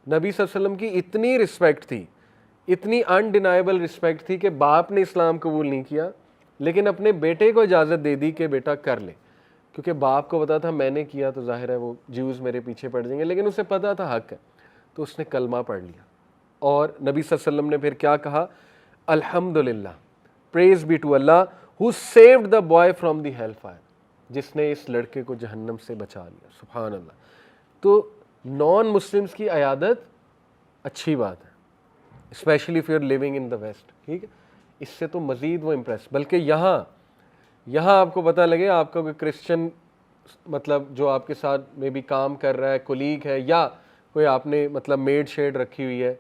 نبی صلی اللہ علیہ وسلم کی اتنی رسپیکٹ تھی, اتنی انڈینائبل رسپیکٹ تھی کہ باپ نے اسلام قبول نہیں کیا لیکن اپنے بیٹے کو اجازت دے دی کہ بیٹا کر لے, کیونکہ باپ کو پتا تھا میں نے کیا تو ظاہر ہے وہ جیوز میرے پیچھے پڑ جائیں گے, لیکن اسے پتا تھا حق ہے. تو اس نے کلمہ پڑھ لیا, اور نبی صلی اللہ علیہ وسلم نے پھر کیا کہا؟ الحمدللہ, praise be to Allah who saved the boy from the hellfire, جس نے اس لڑکے کو جہنم سے بچا لیا. سبحان اللہ. تو نان مسلمس کی عیادت اچھی بات ہے, especially if you are living in the west, ٹھیک ہے. اس سے تو مزید وہ امپریس, بلکہ یہاں آپ کو پتہ لگے آپ کا کوئی کرسچن, مطلب جو آپ کے ساتھ میں بھی کام کر رہا ہے, کولیگ ہے, یا کوئی آپ نے مطلب میڈ شیڈ رکھی ہوئی ہے,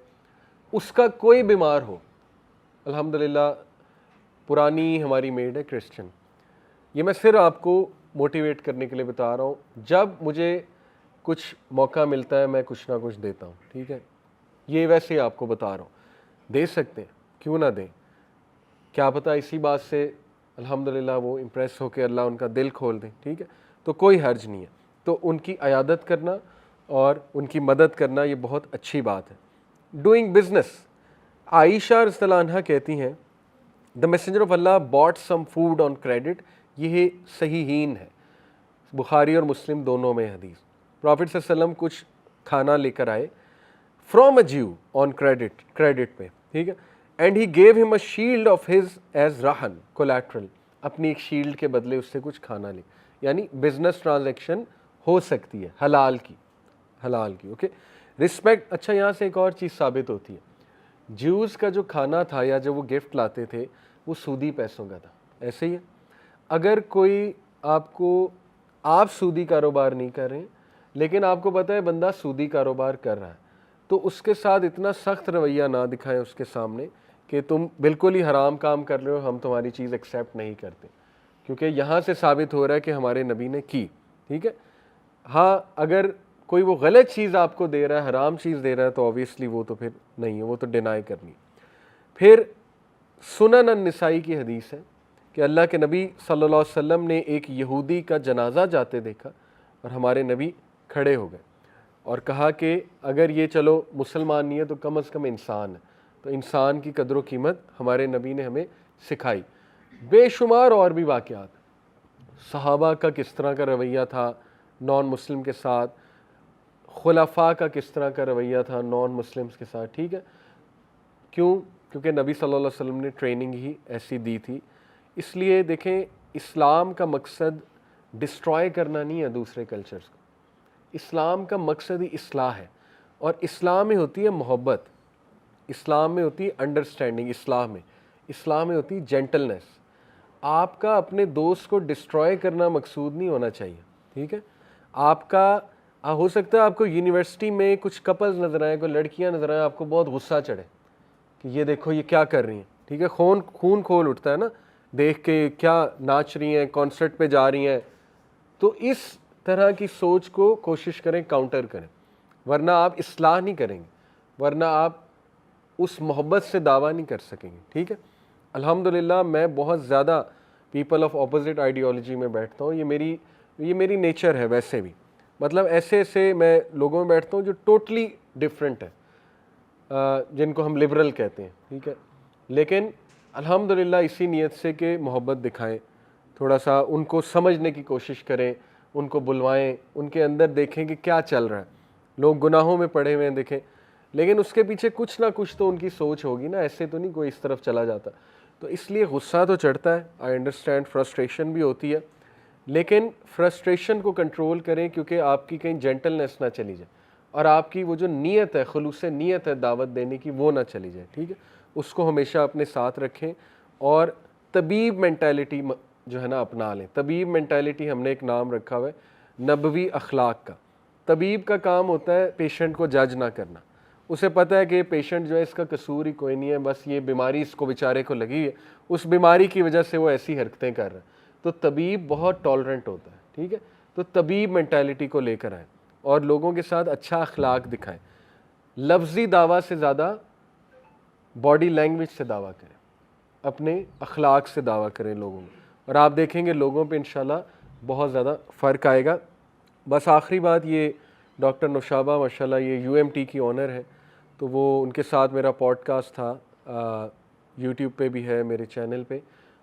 اس کا کوئی بیمار ہو, الحمدللہ پرانی ہماری میڈ ہے کرسچن. یہ میں صرف آپ کو موٹیویٹ کرنے کے لیے بتا رہا ہوں, جب مجھے کچھ موقع ملتا ہے میں کچھ نہ کچھ دیتا ہوں, ٹھیک ہے. یہ ویسے ہی آپ کو بتا رہا ہوں, دے سکتے ہیں, کیوں نہ دیں, کیا پتہ اسی بات سے الحمدللہ وہ امپریس ہو کے اللہ ان کا دل کھول دیں, ٹھیک ہے. تو کوئی حرج نہیں ہے. تو ان کی عیادت کرنا اور ان کی مدد کرنا یہ بہت اچھی بات ہے. ڈوئنگ بزنس, عائشہ رضی اللہ عنہا کہتی ہیں the messenger of Allah bought some food on credit, یہ صحیحین ہے, بخاری اور مسلم دونوں میں حدیث. پرافٹ صلی اللہ علیہ وسلم کچھ کھانا لے کر آئے from a Jew on credit پہ, ٹھیک ہے. And he gave him a shield of his as رہن کولیٹرل, اپنی ایک شیلڈ کے بدلے اس سے کچھ کھانا لے. یعنی بزنس ٹرانزیکشن ہو سکتی ہے حلال کی, اوکے. رسپیکٹ. اچھا, یہاں سے ایک اور چیز ثابت ہوتی ہے, جیوز کا جو کھانا تھا یا جو وہ گفٹ لاتے تھے وہ سودی پیسوں کا تھا, ایسے ہی ہے. اگر کوئی آپ سودی کاروبار نہیں کر رہے لیکن آپ کو پتہ ہے بندہ سودی کاروبار کر رہا ہے, تو اس کے ساتھ اتنا سخت رویہ نہ دکھائیں اس کے سامنے کہ تم بالکل ہی حرام کام کر رہے ہو, ہم تمہاری چیز ایکسیپٹ نہیں کرتے, کیونکہ یہاں سے ثابت ہو رہا ہے کہ ہمارے نبی نے کی, ٹھیک ہے. ہاں, اگر کوئی وہ غلط چیز آپ کو دے رہا ہے, حرام چیز دے رہا ہے, تو آبویسلی وہ تو پھر نہیں ہے, وہ تو ڈینائی کرنی. پھر سنن النسائی کی حدیث ہے کہ اللہ کے نبی صلی اللہ علیہ وسلم نے ایک یہودی کا جنازہ جاتے دیکھا, اور ہمارے نبی کھڑے ہو گئے اور کہا کہ اگر یہ چلو مسلمان نہیں ہے تو کم از کم انسان ہے, تو انسان کی قدر و قیمت ہمارے نبی نے ہمیں سکھائی. بے شمار اور بھی واقعات، صحابہ کا کس طرح کا رویہ تھا نان مسلم کے ساتھ، خلفاء کا کس طرح کا رویہ تھا نان مسلمس کے ساتھ، ٹھیک ہے. کیوں؟ کیونکہ نبی صلی اللہ علیہ وسلم نے ٹریننگ ہی ایسی دی تھی. اس لیے دیکھیں اسلام کا مقصد ڈسٹرائے کرنا نہیں ہے دوسرے کلچرز کو، اسلام کا مقصد ہی اصلاح ہے. اور اسلام میں ہوتی ہے محبت، اسلام میں ہوتی ہے انڈرسٹینڈنگ، اسلام میں ہوتی ہے جینٹلنس. آپ کا اپنے دوست کو ڈسٹرائے کرنا مقصود نہیں ہونا چاہیے، ٹھیک ہے. آپ کا ہو سکتا ہے آپ کو یونیورسٹی میں کچھ کپلز نظر آئیں، کوئی لڑکیاں نظر آئیں، آپ کو بہت غصہ چڑھے کہ یہ دیکھو یہ کیا کر رہی ہیں، ٹھیک ہے. خون کھول اٹھتا ہے نا دیکھ کے، کیا ناچ رہی ہیں، کانسرٹ پہ جا رہی ہیں. تو اس طرح کی سوچ کو کوشش کریں کاؤنٹر کریں، ورنہ آپ اصلاح نہیں کریں گے، ورنہ آپ اس محبت سے دعویٰ نہیں کر سکیں گے، ٹھیک ہے. الحمدللہ میں بہت زیادہ پیپل آف اپوزٹ آئیڈیالوجی میں بیٹھتا ہوں، یہ میری نیچر ہے. ویسے بھی مطلب ایسے میں لوگوں میں بیٹھتا ہوں جو ٹوٹلی ڈفرینٹ ہے، جن کو ہم لبرل کہتے ہیں، ٹھیک ہے. لیکن الحمدللہ اسی نیت سے کہ محبت دکھائیں، تھوڑا سا ان کو سمجھنے کی کوشش کریں، ان کو بلوائیں، ان کے اندر دیکھیں کہ کیا چل رہا ہے. لوگ گناہوں میں پڑے ہوئے ہیں دیکھیں، لیکن اس کے پیچھے کچھ نہ کچھ تو ان کی سوچ ہوگی نا، ایسے تو نہیں کوئی اس طرف چلا جاتا. تو اس لیے غصہ تو چڑھتا ہے، آئی انڈرسٹینڈ، فرسٹریشن بھی ہوتی ہے، لیکن فرسٹریشن کو کنٹرول کریں کیونکہ آپ کی کہیں جینٹلنس نہ چلی جائے، اور آپ کی وہ جو نیت ہے، خلوص نیت ہے دعوت دینے کی، وہ نہ چلی جائے، ٹھیک ہے. اس کو ہمیشہ اپنے ساتھ رکھیں اور طبیب مینٹیلٹی جو ہے نا اپنا لیں. طبیب مینٹیلٹی ہم نے ایک نام رکھا ہوا ہے نبوی اخلاق کا. طبیب کا کام ہوتا ہے پیشنٹ کو جج نہ کرنا، اسے پتہ ہے کہ یہ پیشنٹ جو ہے اس کا قصور ہی کوئی نہیں ہے، بس یہ بیماری اس کو بیچارے کو لگی ہے، اس بیماری کی وجہ سے وہ ایسی حرکتیں کر رہا ہے. تو طبیب بہت ٹالرنٹ ہوتا ہے، ٹھیک ہے. تو طبیب مینٹیلٹی کو لے کر آئیں اور لوگوں کے ساتھ اچھا اخلاق دکھائیں. لفظی دعویٰ سے زیادہ باڈی لینگویج سے دعویٰ کریں، اپنے اخلاق سے دعویٰ کریں لوگوں میں، اور آپ دیکھیں گے لوگوں پہ انشاءاللہ بہت زیادہ فرق آئے گا. بس آخری بات، یہ ڈاکٹر نوشابہ ماشاءاللہ یہ UMT کی آنر ہے، تو وہ ان کے ساتھ میرا پوڈ کاسٹ تھا، یوٹیوب پہ بھی ہے میرے چینل پہ.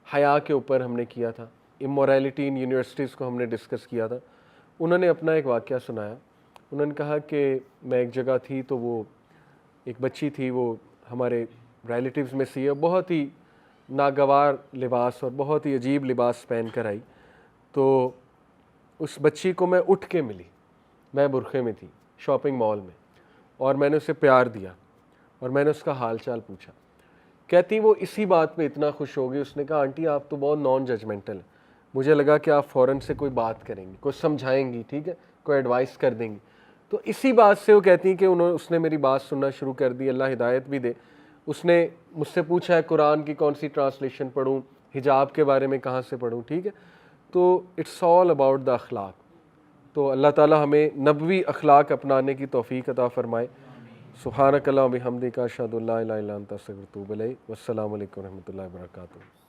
حیا کے اوپر ہم نے کیا تھا، امورالٹی ان یونیورسٹیز کو ہم نے ڈسکس کیا تھا. انہوں نے اپنا ایک واقعہ سنایا. انہوں نے کہا کہ میں ایک جگہ تھی تو وہ ایک بچی تھی، وہ ہمارے ریلیٹیوز میں سے ہے، بہت ہی ناگوار لباس اور بہت ہی عجیب لباس پہن کر آئی. تو اس بچی کو میں اٹھ کے ملی، میں برقعے میں تھی شاپنگ مال میں، اور میں نے اسے پیار دیا اور میں نے اس کا حال چال پوچھا. کہتی وہ اسی بات پہ اتنا خوش ہو گئی، اس نے کہا آنٹی آپ تو بہت نان ججمنٹل ہیں، مجھے لگا کہ آپ فوراً سے کوئی بات کریں گی، کوئی سمجھائیں گی، ٹھیک ہے، کوئی ایڈوائس کر دیں گی. تو اسی بات سے وہ کہتی ہیں کہ اس نے میری بات سننا شروع کر دی، اللہ ہدایت بھی دے. اس نے مجھ سے پوچھا ہے قرآن کی کون سی ٹرانسلیشن پڑھوں، حجاب کے بارے میں کہاں سے پڑھوں، ٹھیک ہے. تو اٹس آل اباؤٹ دا اخلاق. تو اللہ تعالی ہمیں نبوی اخلاق اپنانے کی توفیق عطا فرمائے. سبحانک اللہم و بحمدک، اشہد ان لا الہ الا انت، استغفرک و اتوب الیک. والسلام علیکم و رحمۃ اللہ وبرکاتہ.